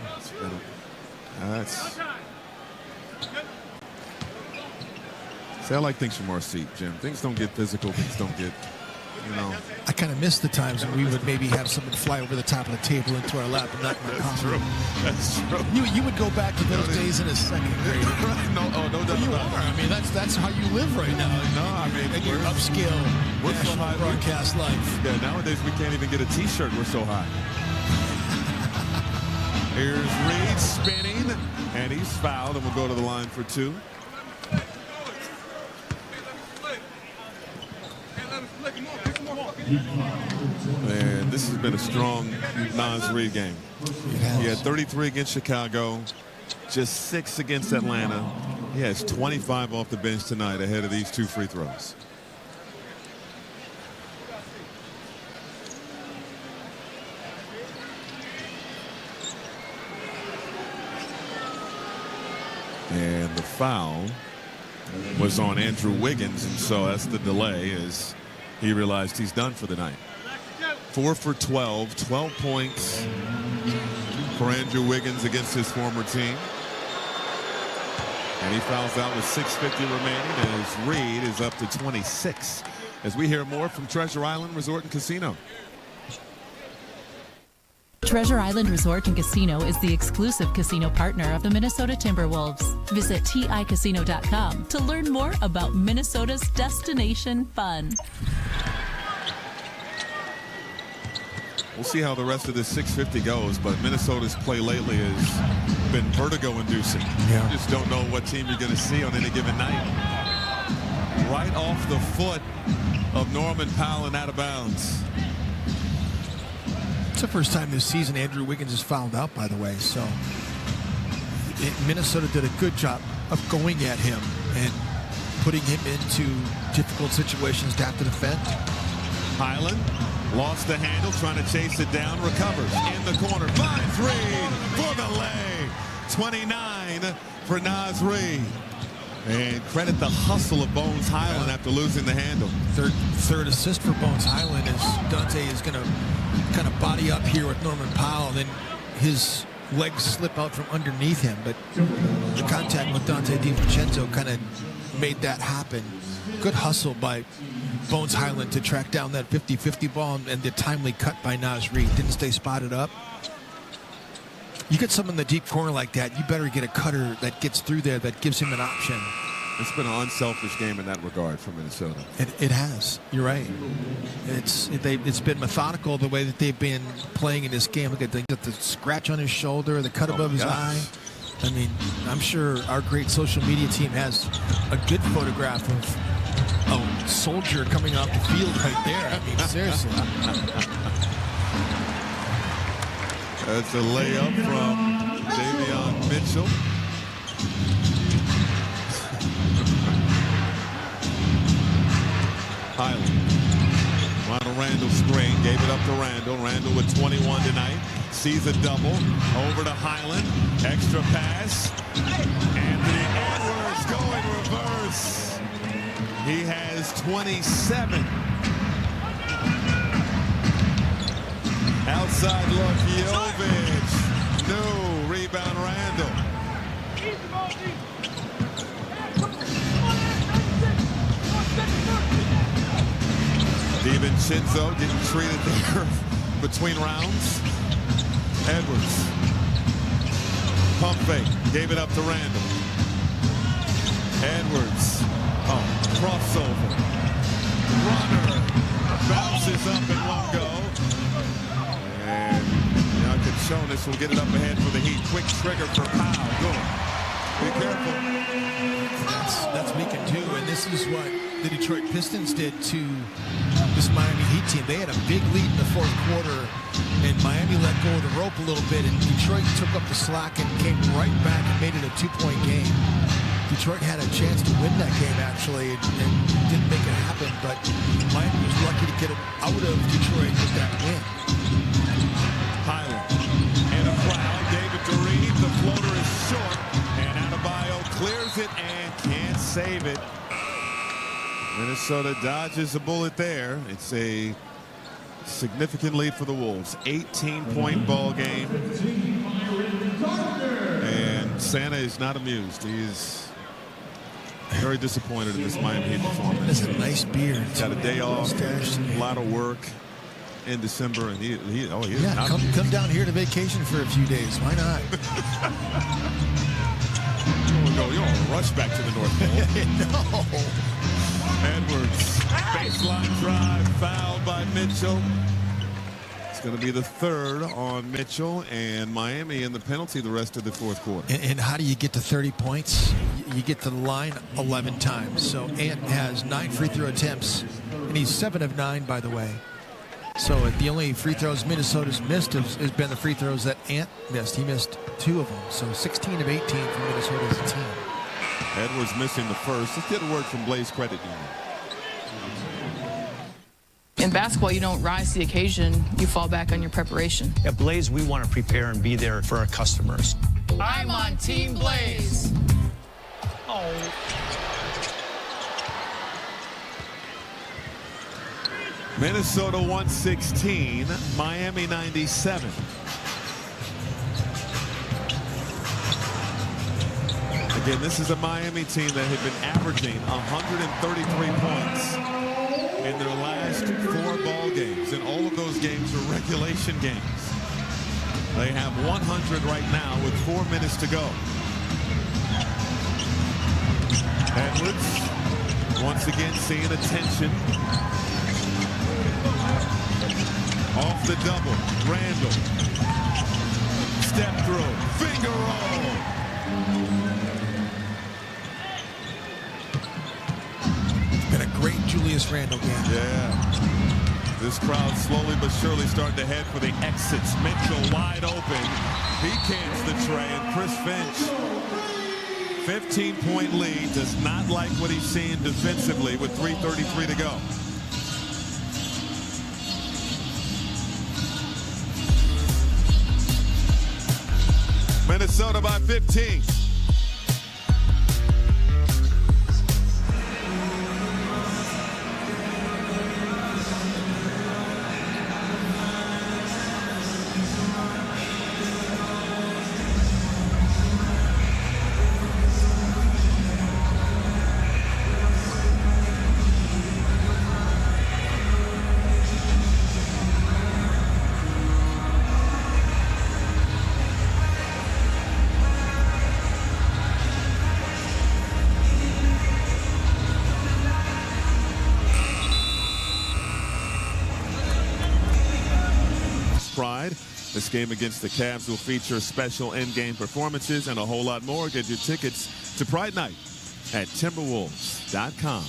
See, I like things from our seat, Jim. Things don't get physical. Things don't get, you know.
I kind of miss the times when we would maybe have something fly over the top of the table into our lap and knock my coffee.
That's true.
You would go back to those days in a second grade.
No doubt.
You are. I mean, that's how you live right now.
No, I mean,
and you're upscale.
We're so high.
Broadcast life.
Yeah, nowadays we can't even get a T-shirt. We're so high. Here's Reed spinning, and he's fouled, and we'll go to the line for 2. And this has been a strong Naz Reid game. He had 33 against Chicago, just 6 against Atlanta. He has 25 off the bench tonight ahead of these 2 free throws. And the foul was on Andrew Wiggins, and so that's the delay as he realized he's done for the night. 4 for 12 points for Andrew Wiggins against his former team. And he fouls out with 6:50 remaining as Reed is up to 26. As we hear more from Treasure Island Resort and Casino.
Treasure Island Resort and Casino is the exclusive casino partner of the Minnesota Timberwolves. Visit TICasino.com to learn more about Minnesota's destination fun.
We'll see how the rest of this 6:50 goes, but Minnesota's play lately has been vertigo-inducing. You just don't know what team you're going to see on any given night. Right off the foot of Norman Powell and out of bounds.
It's the first time this season Andrew Wiggins is fouled out, by the way. So Minnesota did a good job of going at him and putting him into difficult situations to have to defend.
Highland lost the handle, trying to chase it down, recovers in the corner, finds Reed for the lay. 29 for Naz Reid. And credit the hustle of Bones Hyland after losing the handle.
Third assist for Bones Hyland as Dante is going to kind of body up here with Norman Powell. Then his legs slip out from underneath him. But the contact with Dante DiVincenzo kind of made that happen. Good hustle by Bones Hyland to track down that 50-50 ball, and the timely cut by Naz Reid. Didn't stay spotted up. You get someone in the deep corner like that, you better get a cutter that gets through there that gives him an option.
It's been an unselfish game in that regard for Minnesota.
It has. You're right. It's been methodical the way that they've been playing in this game. Look at the scratch on his shoulder, the cut above his eye. I mean, I'm sure our great social media team has a good photograph of a soldier coming off the field right there. I mean, seriously.
That's a layup from Davion Mitchell. Hyland. Ronald Randall screen, gave it up to Randall. Randall with 21 tonight. Sees a double. Over to Hyland. Extra pass. Anthony Edwards going reverse. He has 27. Outside look, Jovic. No, rebound Randall. DiVincenzo getting treated there between rounds. Edwards. Pump fake, gave it up to Randall. Edwards. Oh, crossover. Runner. Bounces up and won't go. And Jonas will get it up ahead for the Heat. Quick trigger for Powell. Good. Be careful.
That's weakened too, and this is what the Detroit Pistons did to this Miami Heat team. They had a big lead in the fourth quarter, and Miami let go of the rope a little bit, and Detroit took up the slack and came right back and made it a 2-point game. Detroit had a chance to win that game, actually, and didn't make it happen, but Miami was lucky to get it out of Detroit with that win.
Hyland and a foul. David Doreen, the floater is short, and Adebayo clears it and can't save it. Minnesota dodges a bullet there. It's a significant lead for the Wolves. 18-point ball game. And Santa is not amused. He's very disappointed in this Miami Heat performance.
That's a nice beard.
He's got a day off, a lot of work in December, and he's not
come down here to vacation for a few days. Why not?
You don't rush back to the North Pole.
No.
Edwards, baseline drive, fouled by Mitchell. It's going to be the third on Mitchell, and Miami in the penalty the rest of the fourth quarter.
And how do you get to 30 points? You get to the line 11 times. So Ant has 9 free throw attempts, and he's 7 of 9, by the way. So the only free throws Minnesota's missed has been the free throws that Ant missed. He missed 2 of them. So 16 of 18 for Minnesota as a team.
Edwards missing the first. Let's get a word from Blaze Credit Union.
In basketball, you don't rise to the occasion. You fall back on your preparation.
At Blaze, we want to prepare and be there for our customers.
I'm on Team Blaze.
Oh.
Minnesota 116, Miami 97. Again, this is a Miami team that had been averaging 133 points in their last 4 ball games, and all of those games are regulation games. They have 100 right now with 4 minutes to go. Edwards once again seeing attention. Off the double, Randall. Step through, finger roll.
Been a great Julius Randle game.
Yeah. This crowd slowly but surely starting to head for the exits. Mitchell wide open. He cans the tray, and Chris Finch, 15-point lead, does not like what he's seeing defensively with 3:33 to go. Minnesota by 15. Pride. This game against the Cavs will feature special in-game performances and a whole lot more. Get your tickets to Pride Night at Timberwolves.com.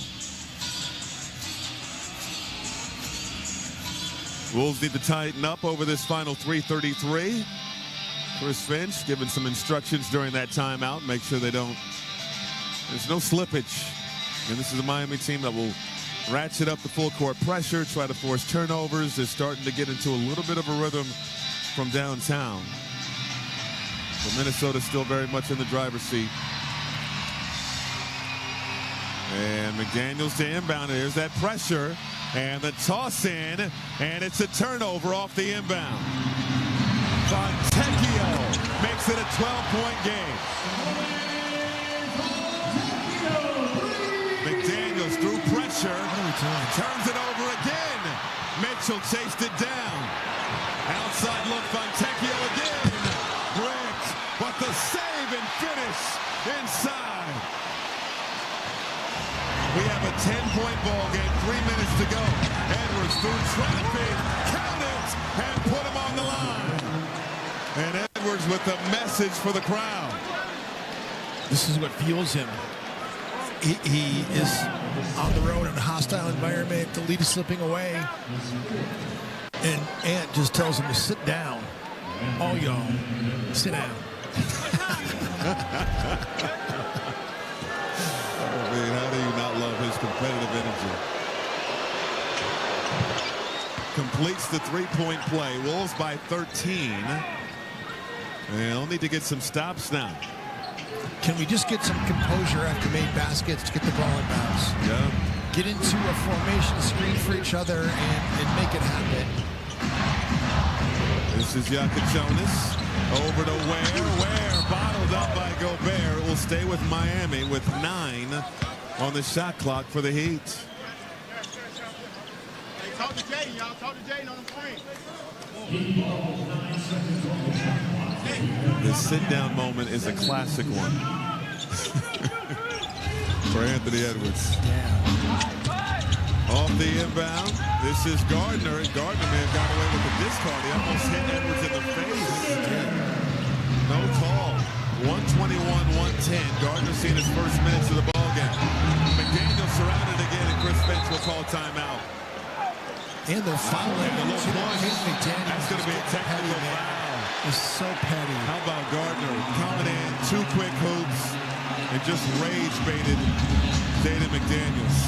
Wolves need to tighten up over this final 3:33. Chris Finch giving some instructions during that timeout. Make sure there's no slippage. And this is a Miami team that will ratchet up the full court pressure, try to force turnovers. They're starting to get into a little bit of a rhythm from downtown. But Minnesota's still very much in the driver's seat. And McDaniels to inbound. There's that pressure. And the toss in. And it's a turnover off the inbound. Fontecchio makes it a 12-point game. McDaniels through pressure. Turns it over again. Mitchell chased it down. Outside look, Fontecchio again. Brick, but the save and finish inside. We have a 10-point ball game, 3 minutes to go. Edwards through traffic, count it, and put him on the line. And Edwards with the message for the crowd.
This is what fuels him. He is on the road in a hostile environment. The lead is slipping away. And Ant just tells him to sit down. All y'all, sit down.
I mean, how do you not love his competitive energy? Completes the three-point play. Wolves by 13. They'll need to get some stops now.
Can we just get some composure after made baskets to get the ball in bounds?
Yeah.
Get into a formation, screen for each other, and make it happen.
This is Jonas. Over to Ware. Bottled up by Gobert. It will stay with Miami with 9 on the shot clock for the Heat.
Hey, talk to Jaden, y'all. Talk to Jaden on the screen.
The sit-down moment is a classic one for Anthony Edwards. Off the inbound, this is Gardner, and Gardner may have got away with the discard. He almost hit Edwards in the face. No call. 121-110. Gardner seen his first minutes of the ball game. McDaniel surrounded again, and Chris Finch will call timeout.
And they're fouling.
That's going to be a technical foul.
It's so petty.
How about Gardner coming in, 2 quick hoops, and just rage baited Jaden McDaniels.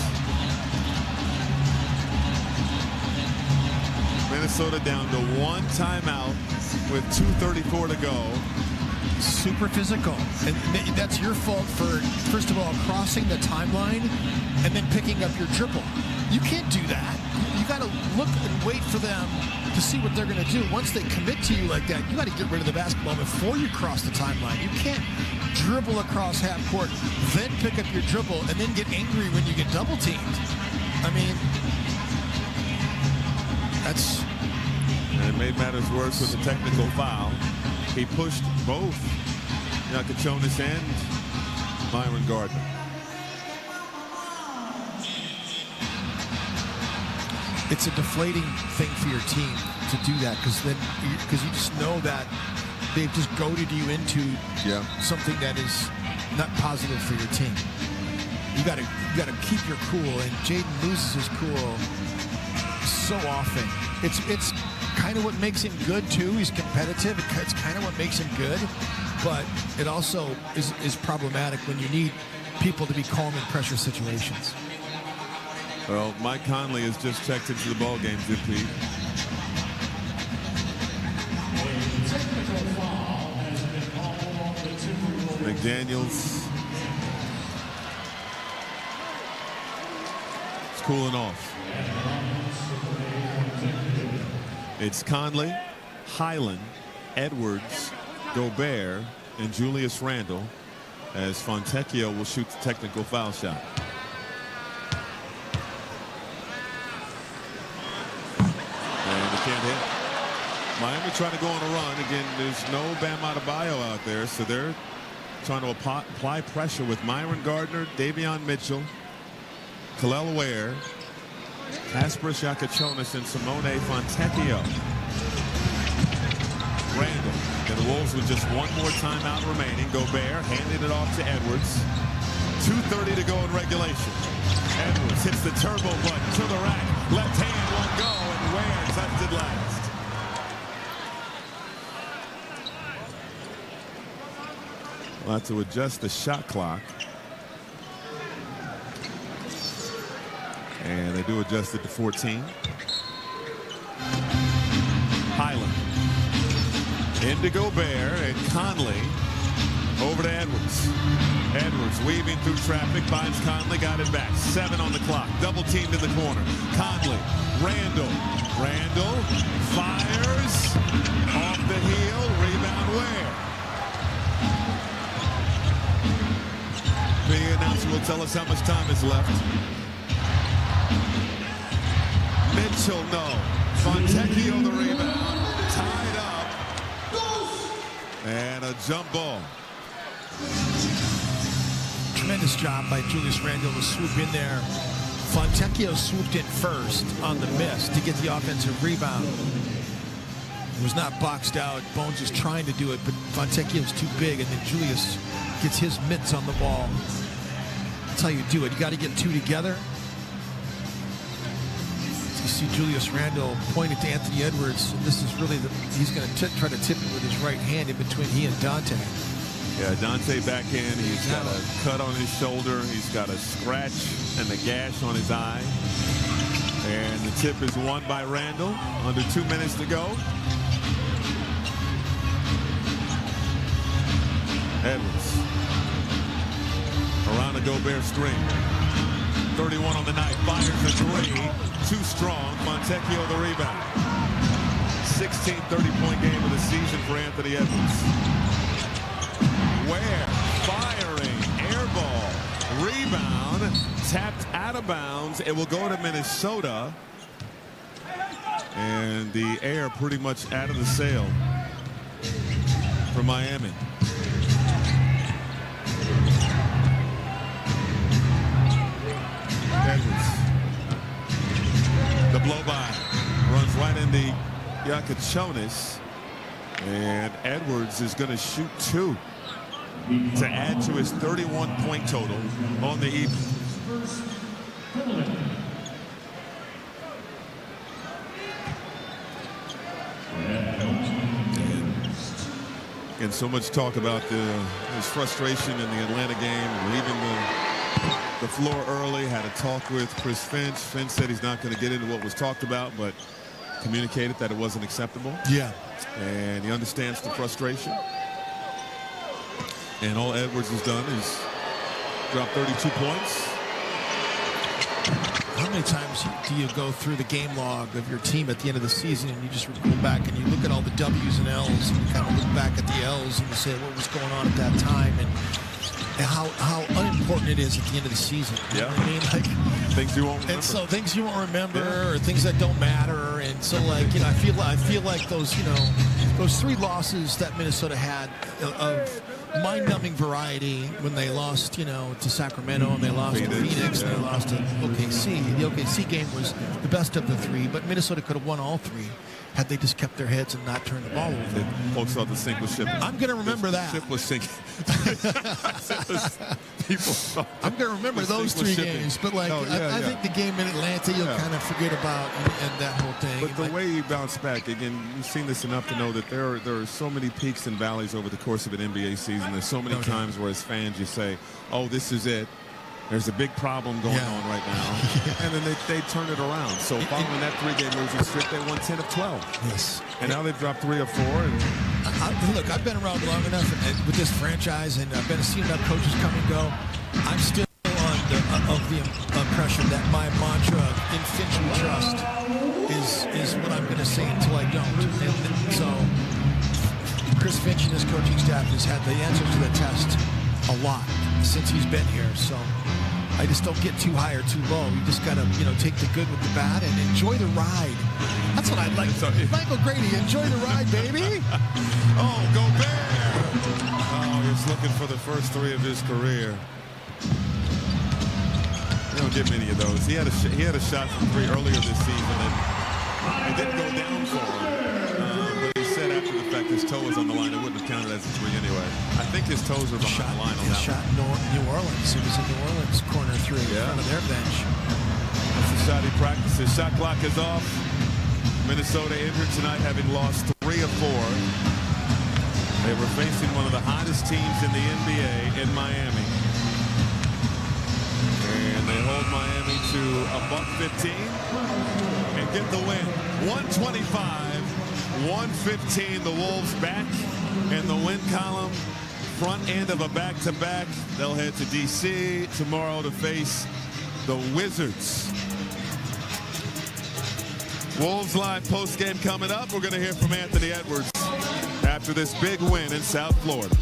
Minnesota down to 1 timeout with 2:34 to go.
Super physical. And that's your fault for, first of all, crossing the timeline and then picking up your dribble. You can't do that. You got to look and wait for them to see what they're going to do. Once they commit to you like that, you got to get rid of the basketball before you cross the timeline. You can't dribble across half court, then pick up your dribble, and then get angry when you get double teamed. I mean, that's...
And it made matters worse with the technical foul. He pushed both Jonas and Myron Gardner.
It's a deflating thing for your team to do that because you just know that they've just goaded you into something that is not positive for your team. You got to keep your cool, and Jaden loses his cool so often. It's kind of what makes him good too. He's competitive. It's kind of what makes him good, but it also is problematic when you need people to be calm in pressure situations.
Well, Mike Conley has just checked into the ball game, Jim Pete. Daniels is cooling off. It's Conley, Highland, Edwards, Gobert, and Julius Randle as Fontecchio will shoot the technical foul shot. And they can't hit. Miami trying to go on a run. Again, there's no Bam Adebayo out there, so they're trying to apply pressure with Myron Gardner, Davion Mitchell, Kel'el Ware, Kasper Shakachonis, and Simone Fontecchio. Randle. And the Wolves with just one more timeout remaining. Gobert handing it off to Edwards. 2:30 to go in regulation. Edwards hits the turbo button to the rack. Left hand won't go, and Ware touched it last. We'll have to adjust the shot clock. And they do adjust it to 14. Highland. Into Gobert and Conley. Over to Edwards. Edwards weaving through traffic, finds Conley, got it back. 7 on the clock. Double teamed in the corner. Conley. Randle. Randle fires. Off the heel. Rebound Ware. The announcer will tell us how much time is left. Mitchell, no. Fontecchio the rebound. Tied up. And a jump ball.
Tremendous job by Julius Randle to swoop in there. Fontecchio swooped in first on the miss to get the offensive rebound. It was not boxed out. Bones is trying to do it, but Fontecchio's too big, and then Julius gets his mitts on the ball. That's how you do it. You got to get two together. You see Julius Randle pointed to Anthony Edwards. This is really he's going to try to tip it with his right hand in between he and Dante.
Yeah, Dante back in. He's got a cut on his shoulder. He's got a scratch and a gash on his eye. And the tip is won by Randle. Under 2 minutes to go. Edwards. Around the Gobert screen. 31 on the night. Fires the three. Too strong. Fontecchio the rebound. 16th 30-point game of the season for Anthony Edwards. Ware firing. Air ball. Rebound. Tapped out of bounds. It will go to Minnesota. And the air pretty much out of the sail for Miami. Edwards. The blow by runs right into Shakachonis, and Edwards is going to shoot 2 to add to his 31-point total on the evening. And so much talk about his frustration in the Atlanta game, leaving the floor early. Had a talk with Chris Finch. Finch said he's not going to get into what was talked about, but communicated that it wasn't acceptable.
Yeah.
And he understands the frustration. And all Edwards has done is drop 32 points.
How many times do you go through the game log of your team at the end of the season and you just go back and you look at all the W's and L's and you kind of look back at the L's and you say what was going on at that time and how unimportant it is at the end of the season. You know what I mean? Like
things you won't remember.
And so things you won't remember or things that don't matter. And so like, you know, I feel like those, you know, those 3 losses that Minnesota had of mind-numbing variety when they lost, you know, to Sacramento and they lost to Phoenix and they lost to OKC. The OKC game was the best of the 3, but Minnesota could have won all 3 had they just kept their heads and not turned the ball over.
Folks thought the sink was shipping.
I'm going to remember that.
The ship was sinking.
I'm going to remember those 3 games, but like I think the game in Atlanta you'll kind of forget about and that whole thing.
But the way you bounce back, again, you've seen this enough to know that there are so many peaks and valleys over the course of an NBA season. There's so many times where as fans you say, oh, this is it. There's a big problem going on right now. And then they turn it around. So following that 3-game losing streak, they won 10 of 12.
Yes.
And now they've dropped 3 of 4. And
Look, I've been around long enough with this franchise, and I've been seeing enough coaches come and go. I'm still of the impression that my mantra of "in Finch we trust" is what I'm going to say until I don't. And so, Chris Finch and his coaching staff has had the answers to the test a lot since he's been here. So, I just don't get too high or too low. You just got to, take the good with the bad and enjoy the ride. That's what I'd like. Michael Grady, enjoy the ride, baby.
Oh, Gobert! Oh, he's looking for the first 3 of his career. You don't get many of those. He had a shot from 3 earlier this season, and it didn't go down for him. But he said after the fact his toe was on the line. It wouldn't have counted as a 3 anyway. I think his toes were behind the line on that
shot in New Orleans. It was in New Orleans, corner 3 in front of their bench.
That's the shot he practices. Shot clock is off. Minnesota injured tonight, having lost 3 of 4. They were facing one of the hottest teams in the NBA in Miami. And they hold Miami to a $115 and get the win. 125-115. The Wolves back in the win column. Front end of a back-to-back. They'll head to D.C. tomorrow to face the Wizards. Wolves Live post-game coming up. We're going to hear from Anthony Edwards after this big win in South Florida.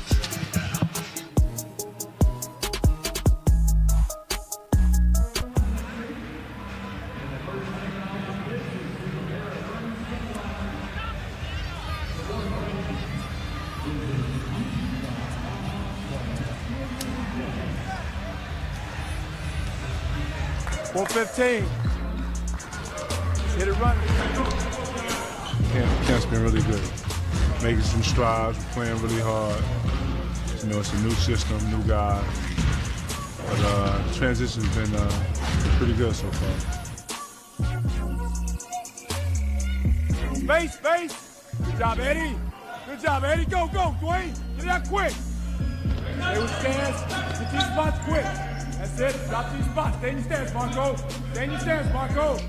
$115. Hit it running.
Camp's been really good. Making some strides, playing really hard. It's a new system, new guy. But transition's been pretty good so far.
Space. Good job, Eddie. Good job, Eddie. Go, Dwayne. Get it out quick. Stay with stands. Get these spots quick. That's it. Drop these spots. Stay in your stance, Marco. Stay in your stance, Marco.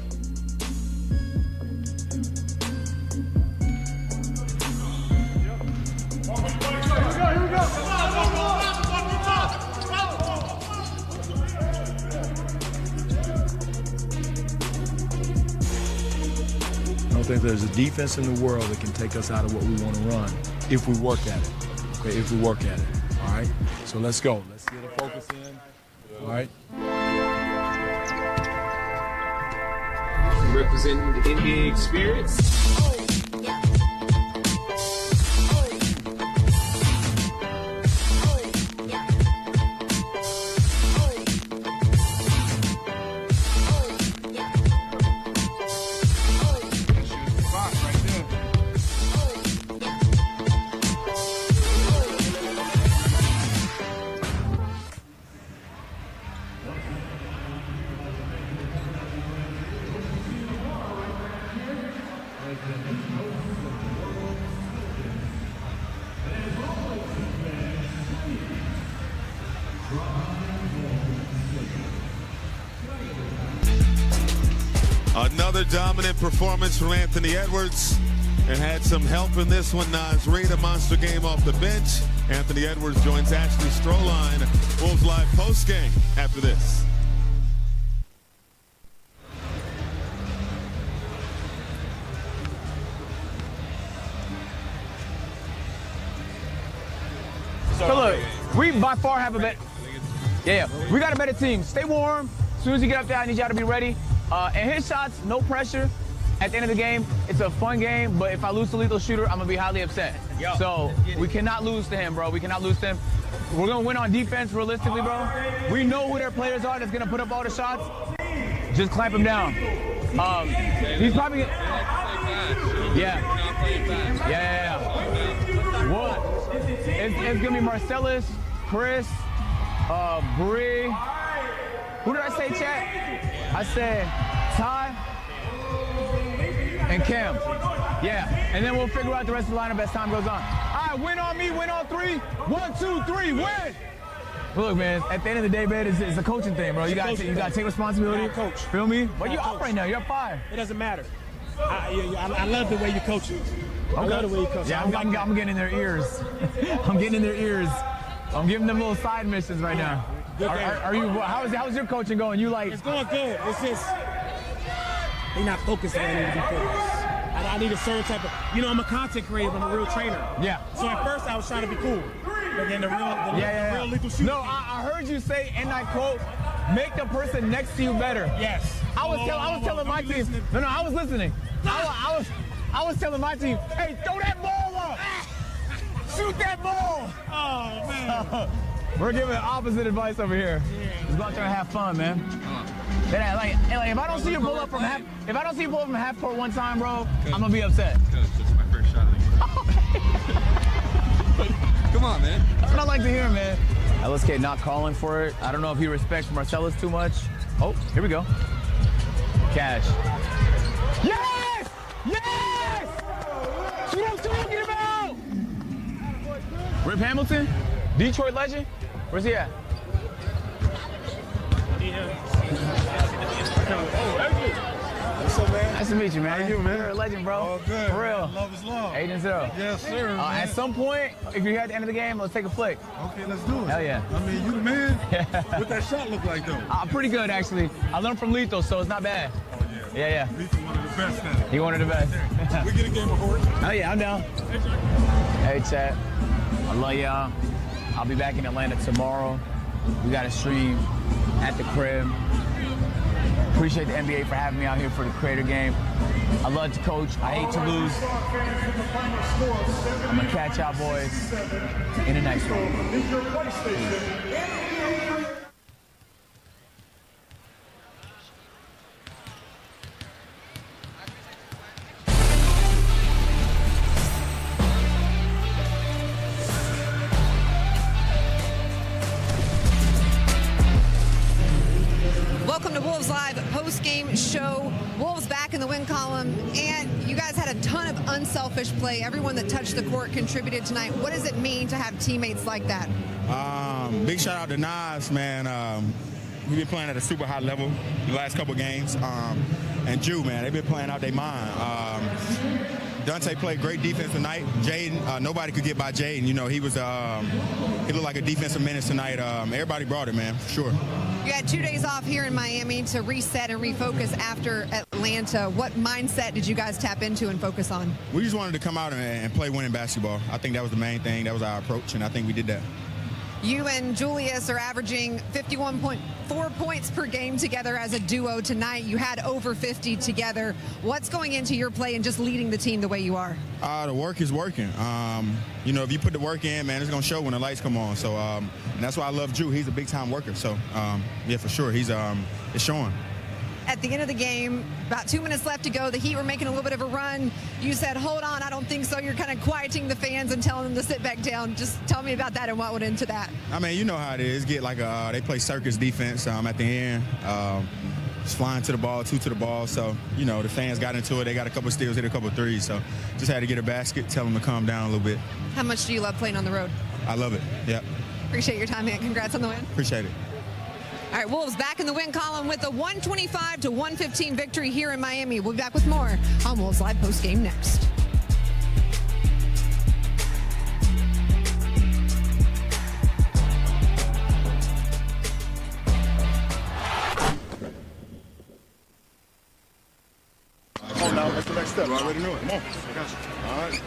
Here we go.
I don't think there's a defense in the world that can take us out of what we want to run if we work at it. Okay, if we work at it. All right? So let's go. Let's get a focus in. All right?
Representing the NBA experience.
Another dominant performance from Anthony Edwards, and had some help in this one. Naz Reid, a monster game off the bench. Anthony Edwards joins Ashley Stroline, Wolves Live postgame after this.
So look, we by far have a better. Yeah, we got a better team. Stay warm. As soon as you get up there, I need y'all to be ready. And hit shots, no pressure. At the end of the game, it's a fun game, but if I lose to Lethal Shooter, I'm going to be highly upset. So we cannot lose to him, bro. We cannot lose to him. We're going to win on defense, realistically, bro. We know who their players are that's going to put up all the shots. Just clamp him down. He's probably... Yeah. Well, it's going to be Marcellus, Chris, Bree. Who did I say, chat? I said Ty and Cam. Yeah, and then we'll figure out the rest of the lineup as time goes on. All right, win on me, win on 3. 1, 2, 3, win! Look, man, at the end of the day, man, it's a coaching thing, bro. You gotta take responsibility.
Coach.
Feel me? Well, you're up right now. You're up 5.
It doesn't matter.
I love the way you coach it. I love the way you coach it.
Yeah, I'm getting in their ears. I'm getting in their ears. I'm giving them little side missions right now. Are you? How's your coaching going? You like?
It's going good. It's just they're not focused where they need to be focused. I need a certain type of. I'm a content creator. I'm a real trainer.
Yeah.
So at first I was trying to be cool, but then the real lethal shooter.
No, I heard you say, and I quote, "Make the person next to you better."
Yes.
I was telling my team. No, I was listening. I was telling my team, hey, throw that ball up. Shoot that ball.
Oh man.
We're giving opposite advice over here. Let's go out there and have fun, man. Like, if I don't see you pull up from half court one time, bro, I'm gonna be upset.
It's my first shot of the game. Come on, man.
That's what I like to hear, man. LSK not calling for it. I don't know if he respects Marcellus too much. Oh, here we go. Catch. Yes! Yes! That's what I'm talking about! Rip Hamilton? Detroit legend? Where's he at?
What's up, man?
Nice to meet you, man.
How you, man?
You're a legend, bro.
All good.
For real.
Love is love.
8-0.
Yes, sir.
At some point, if you're here at the end of the game, let's take a flick.
Okay, let's do it.
Hell yeah.
I mean, you the man. What that shot look like, though?
Pretty good, actually. I learned from Lethal, so it's not bad.
Oh, yeah.
Yeah.
Lethal, one of the best now.
He one of the best.
We get a game of horse.
Oh, yeah, I'm down. Hey, chat. I love y'all. I'll be back in Atlanta tomorrow. We got a stream at the crib. Appreciate the NBA for having me out here for the Creator Game. I love to coach. I hate to lose. I'm going to catch y'all boys in the next one.
Welcome to Wolves Live post-game show. Wolves back in the win column, and you guys had a ton of unselfish play. Everyone that touched the court contributed tonight. What does it mean to have teammates like that?
Big shout out to Nas, man. We've been playing at a super high level the last couple games. And Jew, man, they've been playing out their mind. Dante played great defense tonight. Jaden, nobody could get by Jaden. He was he looked like a defensive menace tonight. Everybody brought it, man, for sure.
You had 2 days off here in Miami to reset and refocus after Atlanta. What mindset did you guys tap into and focus on?
We just wanted to come out and play winning basketball. I think that was the main thing. That was our approach, and I think we did that.
You and Julius are averaging 51.4 points per game together as a duo tonight. You had over 50 together. What's going into your play and just leading the team the way you are?
The work is working. If you put the work in, man, it's going to show when the lights come on. So, and that's why I love Drew. He's a big-time worker. So, yeah, for sure. It's showing.
At the end of the game, about 2 minutes left to go, the Heat were making a little bit of a run. You said, hold on, I don't think so. You're kind of quieting the fans and telling them to sit back down. Just tell me about that and what went into that.
I mean, you know how it is. Get like they play circus defense at the end. Just flying to the ball, two to the ball. So, the fans got into it. They got a couple steals, hit a couple threes. So just had to get a basket, tell them to calm down a little bit.
How much do you love playing on the road?
I love it, yeah.
Appreciate your time, man. Congrats on the win.
Appreciate it.
All right, Wolves back in the win column with a 125-115 victory here in Miami. We'll be back with more on Wolves Live post-game next.
Oh, now that's the next step. You already know it. Come on. I got you. All right.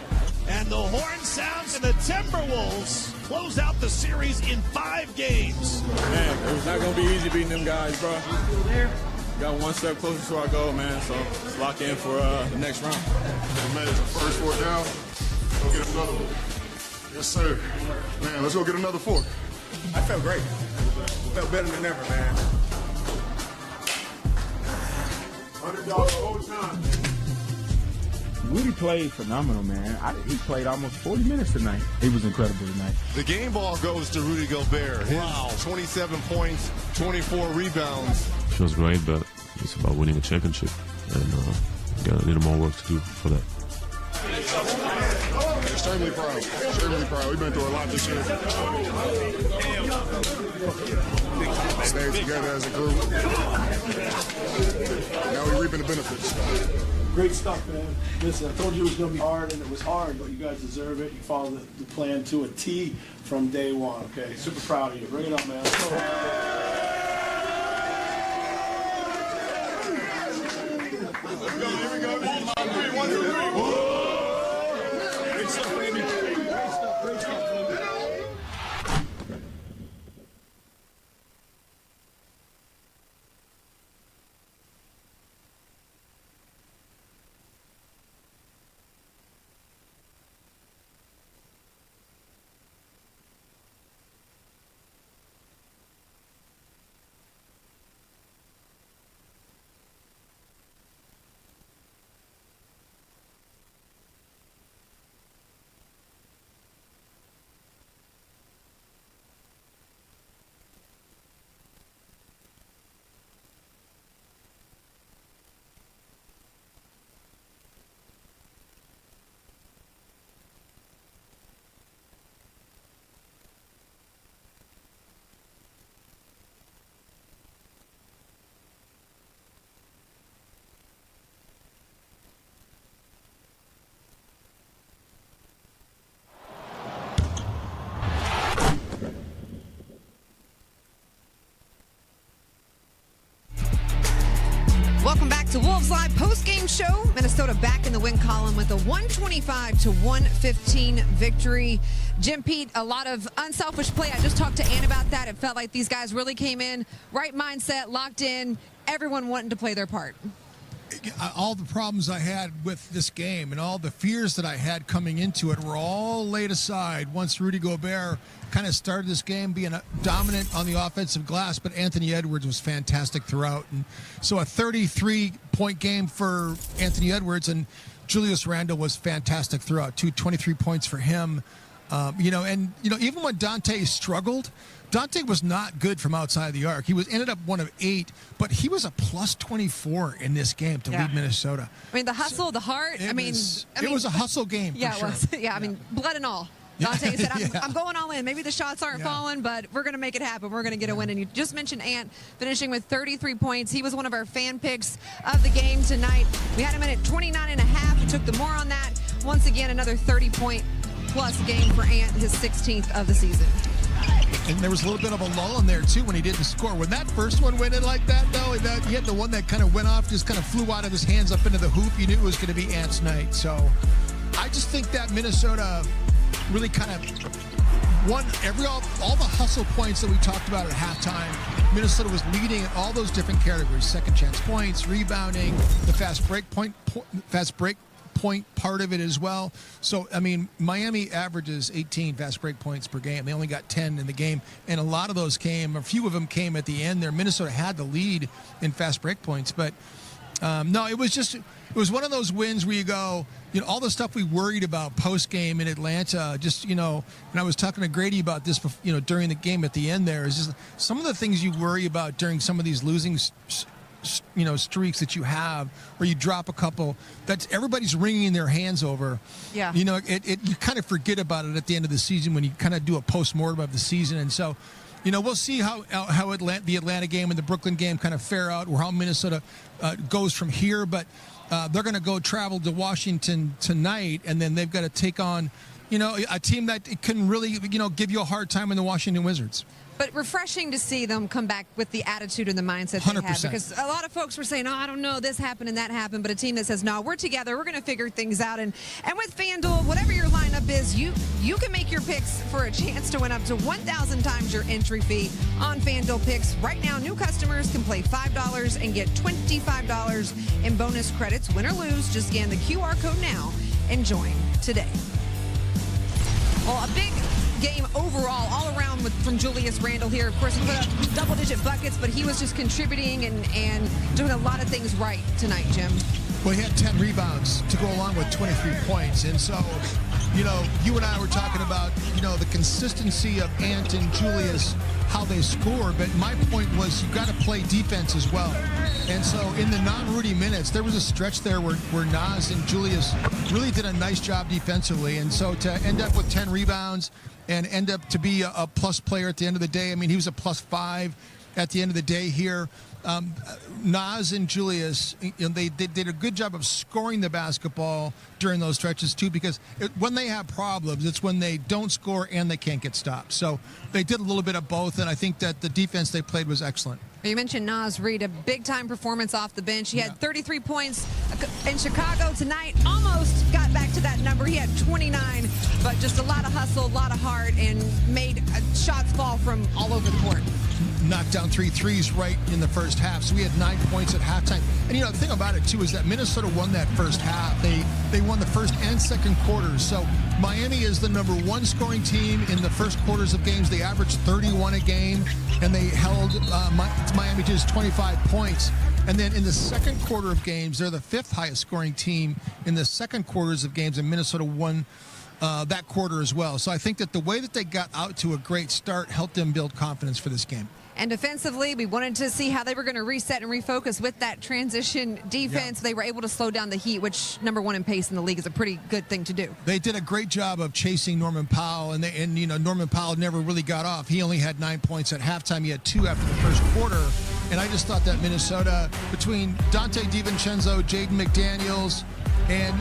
And the horn sounds, and the Timberwolves close out the series in 5 games.
Man, it was not going to be easy beating them guys, bro. Got one step closer to our goal, man, so let's lock in for the next round.
Man, it's the first 4 down. Go get another one. Yes, sir. Man, let's go get another 4.
I felt great. Felt better than ever, man.
$100 the whole time.
Rudy played phenomenal, man. He played almost 40 minutes tonight. He was incredible tonight.
The game ball goes to Rudy Gobert. His 27 points, 24 rebounds.
Feels great, but it's about winning a championship, and got a little more work to do for that.
Extremely proud. Extremely proud. We've been through a lot this year. Stayed together as a group. Now we're reaping the benefits.
Great stuff, man. Listen, I told you it was going to be hard, and it was hard, but you guys deserve it. You followed the plan to a T from day one, okay? Super proud of you. Bring it up, man. Let's go.
Welcome back to Wolves Live post-game show. Minnesota back in the win column with a 125-115 victory. Jim Pete, a lot of unselfish play. I just talked to Ann about that. It felt like these guys really came in, right mindset, locked in, everyone wanting to play their part.
All the problems I had with this game and all the fears that I had coming into it were all laid aside once Rudy Gobert kind of started this game being dominant on the offensive glass, but Anthony Edwards was fantastic throughout. And so a 33-point game for Anthony Edwards, and Julius Randle was fantastic throughout, too. 23 points for him. Even when Dante struggled, Dante was not good from outside the arc. He ended up 1 of 8, but he was a plus 24 in this game to lead Minnesota.
I mean, the hustle, the heart.
It was a hustle game.
Yeah,
for
it was.
sure.
Yeah, I mean, blood and all. Dante said, I'm going all in. Maybe the shots aren't falling, but we're going to make it happen. We're going to get a win. And you just mentioned Ant finishing with 33 points. He was one of our fan picks of the game tonight. We had him in at 29.5. We took the more on that. Once again, another 30-point plus game for Ant, his 16th of the season.
And there was a little bit of a lull in there, too, when he didn't score. When that first one went in like that, though, he had the one that kind of went off, just kind of flew out of his hands up into the hoop. You knew it was going to be Ant's night. So I just think that Minnesota really kind of won all the hustle points that we talked about at halftime. Minnesota was leading in all those different categories: second chance points, rebounding, the fast break point part of it as well. So, I mean, Miami averages 18 fast break points per game. They only got 10 in the game, and a lot of those a few of them came at the end there. Minnesota had the lead in fast break points, but no, it was one of those wins where you go, all the stuff we worried about post-game in Atlanta, and I was talking to Grady about this, during the game at the end there, is just some of the things you worry about during some of these losing streaks that you have, where you drop a couple that everybody's wringing their hands over.
Yeah.
You kind of forget about it at the end of the season when you kind of do a post-mortem of the season. And so, we'll see how the Atlanta game and the Brooklyn game kind of fare out, or how Minnesota goes from here. But they're going to travel to Washington tonight, and then they've got to take on, a team that can really, give you a hard time in the Washington Wizards.
But refreshing to see them come back with the attitude and the mindset they
100%.
had. Because a lot of folks were saying, I don't know, this happened and that happened. But a team that says, no, we're together. We're going to figure things out. And with FanDuel, whatever your lineup is, you can make your picks for a chance to win up to 1,000 times your entry fee on FanDuel Picks. Right now, new customers can play $5 and get $25 in bonus credits. Win or lose, just scan the QR code now and join today. Well, a big game overall, all around from Julius Randle here. Of course, he put up double-digit buckets, but he was just contributing and doing a lot of things right tonight, Jim.
Well, he had 10 rebounds to go along with 23 points. And so, you and I were talking about, the consistency of Ant and Julius, how they score. But my point was you got to play defense as well. And so in the non-Rudy minutes, there was a stretch there where Naz and Julius really did a nice job defensively. And so to end up with 10 rebounds and end up to be a plus player at the end of the day, I mean, he was a +5 at the end of the day here. Nas and Julius, they did a good job of scoring the basketball during those stretches too, because when they have problems, it's when they don't score and they can't get stopped. So they did a little bit of both, and I think that the defense they played was excellent.
You mentioned Nas Reed, a big-time performance off the bench. He had 33 points in Chicago tonight. Almost got back to that number. He had 29, but just a lot of hustle, a lot of heart, and made shots fall from all over the court.
Knocked down 3 threes right in the first half. So we had 9 points at halftime. And, the thing about it, too, is that Minnesota won that first half. They won the first and second quarters. So Miami is the number 1 scoring team in the first quarters of games. They averaged 31 a game, and they held Miami to just 25 points. And then in the second quarter of games, they're the 5th highest scoring team in the second quarters of games, and Minnesota won that quarter as well. So I think that the way that they got out to a great start helped them build confidence for this game.
And defensively, we wanted to see how they were going to reset and refocus with that transition defense. Yeah. They were able to slow down the Heat, which number 1 in pace in the league is a pretty good thing to do.
They did a great job of chasing Norman Powell, and Norman Powell never really got off. He only had 9 points at halftime. He had 2 after the first quarter. And I just thought that Minnesota, between Dante DiVincenzo, Jaden McDaniels, and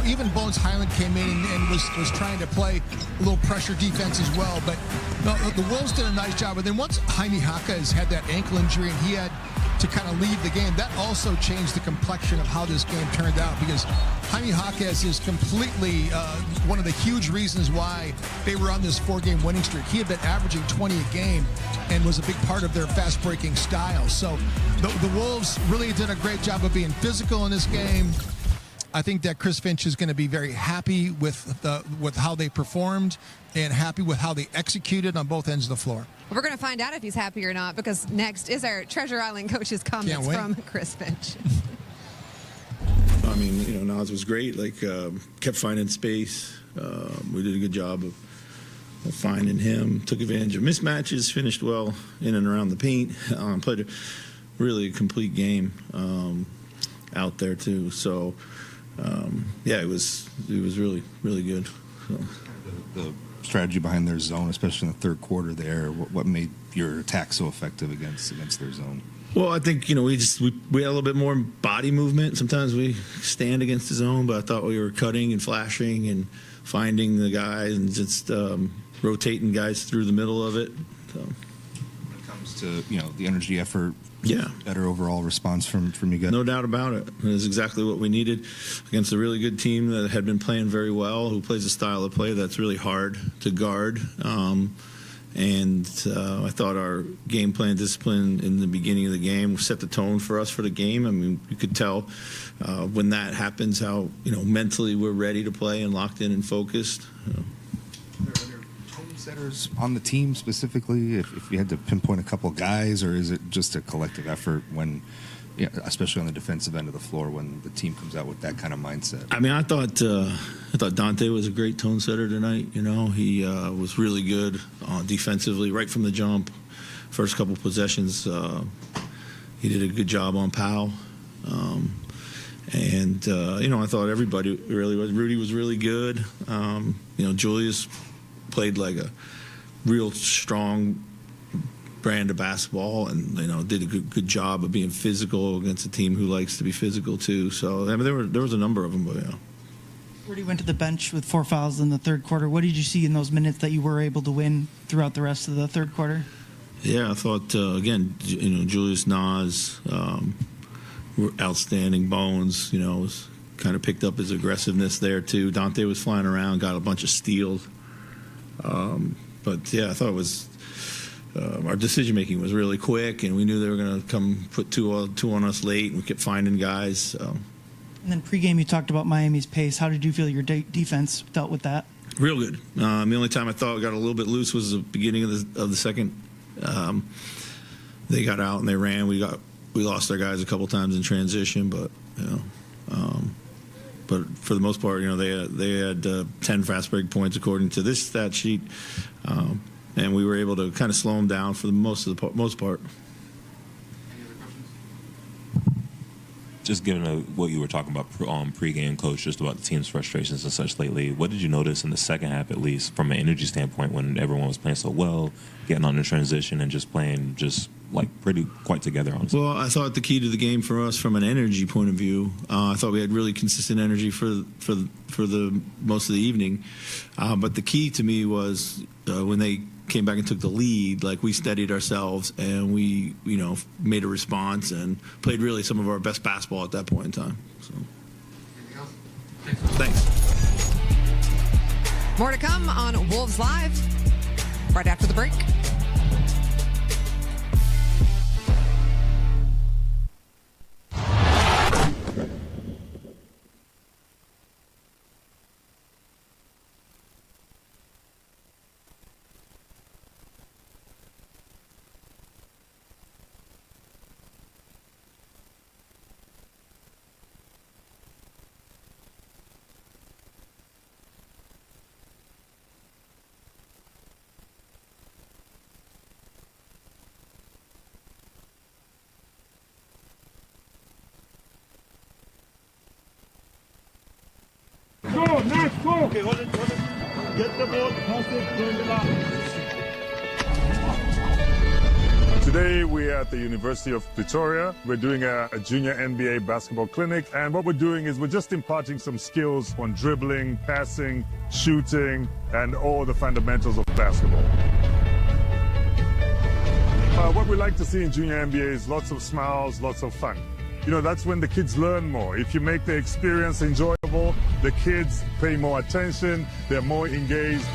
even Bones Highland came in and was trying to play a little pressure defense as well. But the Wolves did a nice job. But then once Jaime Jaquez had that ankle injury and he had to kind of leave the game, that also changed the complexion of how this game turned out, because Jaime Jaquez is completely one of the huge reasons why they were on this 4-game winning streak. He had been averaging 20 a game and was a big part of their fast-breaking style. So the Wolves really did a great job of being physical in this game. I think that Chris Finch is going to be very happy with how they performed and happy with how they executed on both ends of the floor.
We're going to find out if he's happy or not, because next is our Treasure Island coach's comments from Chris Finch.
I mean, Nas was great. Kept finding space. We did a good job of finding him. Took advantage of mismatches. Finished well in and around the paint. Played a really complete game out there too. So. It was really, really good. So.
The strategy behind their zone, especially in the third quarter there, what made your attack so effective against their zone?
Well, I think, we had a little bit more body movement. Sometimes we stand against the zone, but I thought we were cutting and flashing and finding the guys and just rotating guys through the middle of it. So.
When it comes to, the energy effort,
yeah,
better overall response from you guys.
No doubt about it. It was exactly what we needed against a really good team that had been playing very well, who plays a style of play that's really hard to guard. I thought our game plan discipline in the beginning of the game set the tone for us for the game. I mean, you could tell when that happens how, mentally we're ready to play and locked in and focused.
Are there tone setters on the team specifically, if you had to pinpoint a couple of guys, or is it just a collective effort when, especially on the defensive end of the floor, when the team comes out with that kind of mindset?
I mean, I thought Dante was a great tone setter tonight. He was really good defensively right from the jump. First couple possessions, he did a good job on Powell. I thought everybody really was. Rudy was really good. Julius played like a real strong brand of basketball, and did a good job of being physical against a team who likes to be physical too. So I mean, there was a number of them, but yeah.
Rudy went to the bench with 4 fouls in the third quarter. What did you see in those minutes that you were able to win throughout the rest of the third quarter?
Yeah, I thought again, Julius, Nas, were outstanding. Bones, was kind of picked up his aggressiveness there too. Dante was flying around, got a bunch of steals. But yeah, I thought it was our decision making was really quick, and we knew they were going to come put two on us late, and we kept finding guys.
And then pregame, you talked about Miami's pace. How did you feel your defense dealt with that?
Real good. The only time I thought it got a little bit loose was the beginning of the second. They got out and they ran. We lost our guys a couple times in transition, but but for the most part, they had 10 fast break points according to this stat sheet, and we were able to kind of slow them down for the most part.
Just given what you were talking about pregame, Coach, just about the team's frustrations and such lately, what did you notice in the second half, at least from an energy standpoint, when everyone was playing so well, getting on the transition and just playing just quite together, honestly.
Well, I thought the key to the game for us, from an energy point of view, I thought we had really consistent energy for the most of the evening. But the key to me was when they came back and took the lead, like, we steadied ourselves and we, made a response and played really some of our best basketball at that point in time. So, thanks.
More to come on Wolves Live right after the break.
Go, nice go. Okay, hold it. Get the ball, pass it, turn it up. Today we're at the University of Pretoria. We're doing a junior NBA basketball clinic, and what we're doing is we're just imparting some skills on dribbling, passing, shooting, and all the fundamentals of basketball. What we like to see in junior NBA is lots of smiles, lots of fun. That's when the kids learn more. If you make the experience enjoyable, the kids pay more attention, they're more engaged.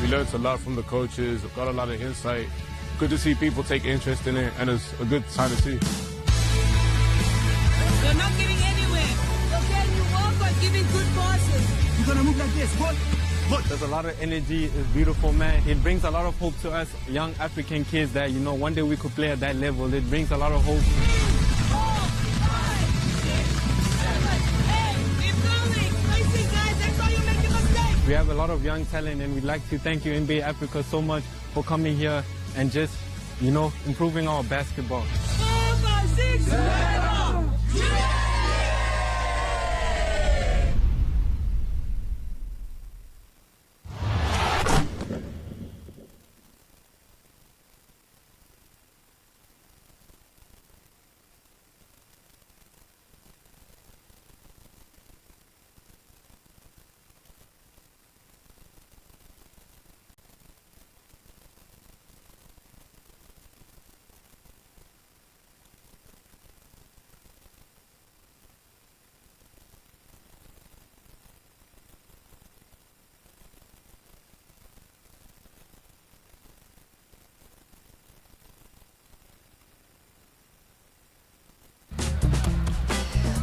We learned a lot from the coaches, got a lot of insight. Good to see people take interest in it, and it's a good time to see.
You're not giving anywhere. Okay, you walk by giving good passes. You're going to move like this. What?
There's a lot of energy. It's beautiful, man. It brings a lot of hope to us young African kids that, one day we could play at that level. It brings a lot of hope.
4, 5, 6, 7, 8. Keep going. Racing, guys. That's how you make a mistake.
We have a lot of young talent, and we'd like to thank you, NBA Africa, so much for coming here and just, improving our basketball.
4, 5, 6, 7, 8.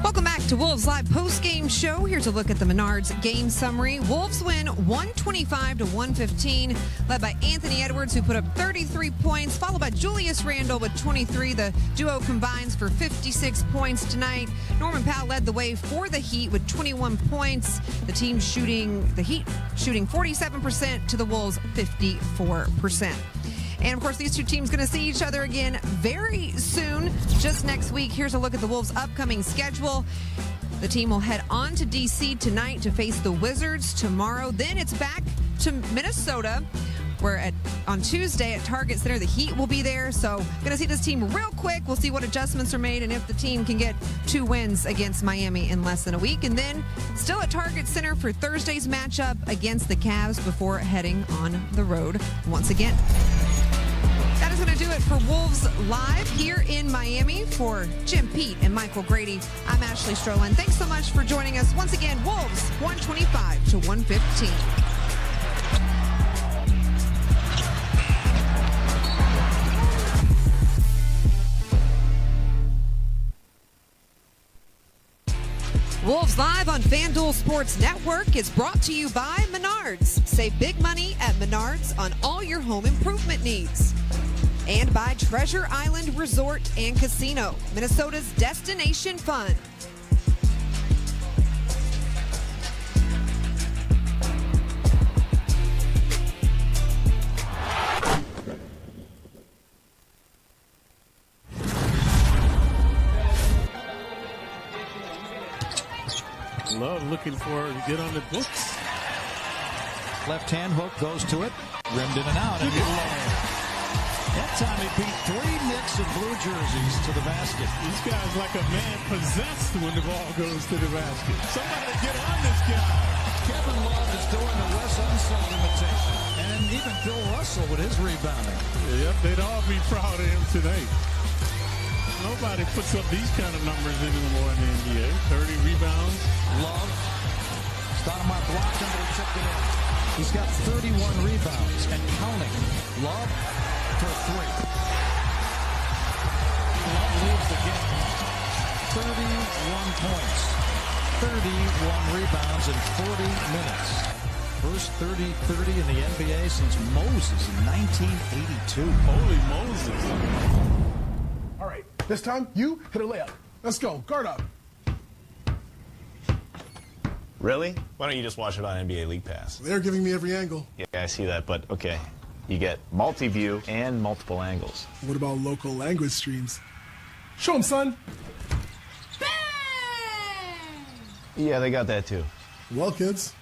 Welcome back to Wolves Live post-game show. Here's a look at the Menards game summary. Wolves win 125-115, led by Anthony Edwards, who put up 33 points, followed by Julius Randle with 23. The duo combines for 56 points tonight. Norman Powell led the way for the Heat with 21 points. The Heat shooting 47% to the Wolves 54%. And, of course, these two teams going to see each other again very soon, just next week. Here's a look at the Wolves' upcoming schedule. The team will head on to D.C. tonight to face the Wizards tomorrow. Then it's back to Minnesota, where on Tuesday at Target Center, the Heat will be there. So going to see this team real quick. We'll see what adjustments are made and if the team can get 2 wins against Miami in less than a week. And then still at Target Center for Thursday's matchup against the Cavs before heading on the road once again. That is going to do it for Wolves Live here in Miami. For Jim Pete and Michael Grady, I'm Ashley Strolin. Thanks so much for joining us. Once again, Wolves 125-115. Wolves Live on FanDuel Sports Network is brought to you by Menards. Save big money at Menards on all your home improvement needs. And by Treasure Island Resort and Casino, Minnesota's destination fun.
Love looking for to get on the books.
Left hand hook goes to it. Rimmed in and out. And that time he beat 3 Knicks in blue jerseys to the basket.
This guy's like a man possessed when the ball goes to the basket. Somebody get on this guy.
Kevin Love is doing the Wes Unseld imitation. And even Bill Russell with his rebounding.
Yep, they'd all be proud of him tonight. Nobody puts up these kind of numbers anymore in the NBA. 30 rebounds.
Love. Stoudemire blocked him, but he tipped it in. He's got 31 rebounds and counting. Love for 3. Love leads the game. 31 points. 31 rebounds in 40 minutes. First 30-30 in the NBA since Moses in 1982.
Holy Moses.
All right, this time you hit a layup. Let's go. Guard up.
Really? Why don't you just watch it on NBA League Pass?
They're giving me every angle.
Yeah, I see that, but okay. You get multi-view and multiple angles.
What about local language streams? Show them, son.
Yeah, they got that too.
Well, kids,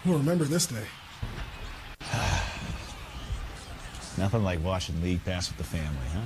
we'll remember this day.
Nothing like watching League Pass with the family, huh?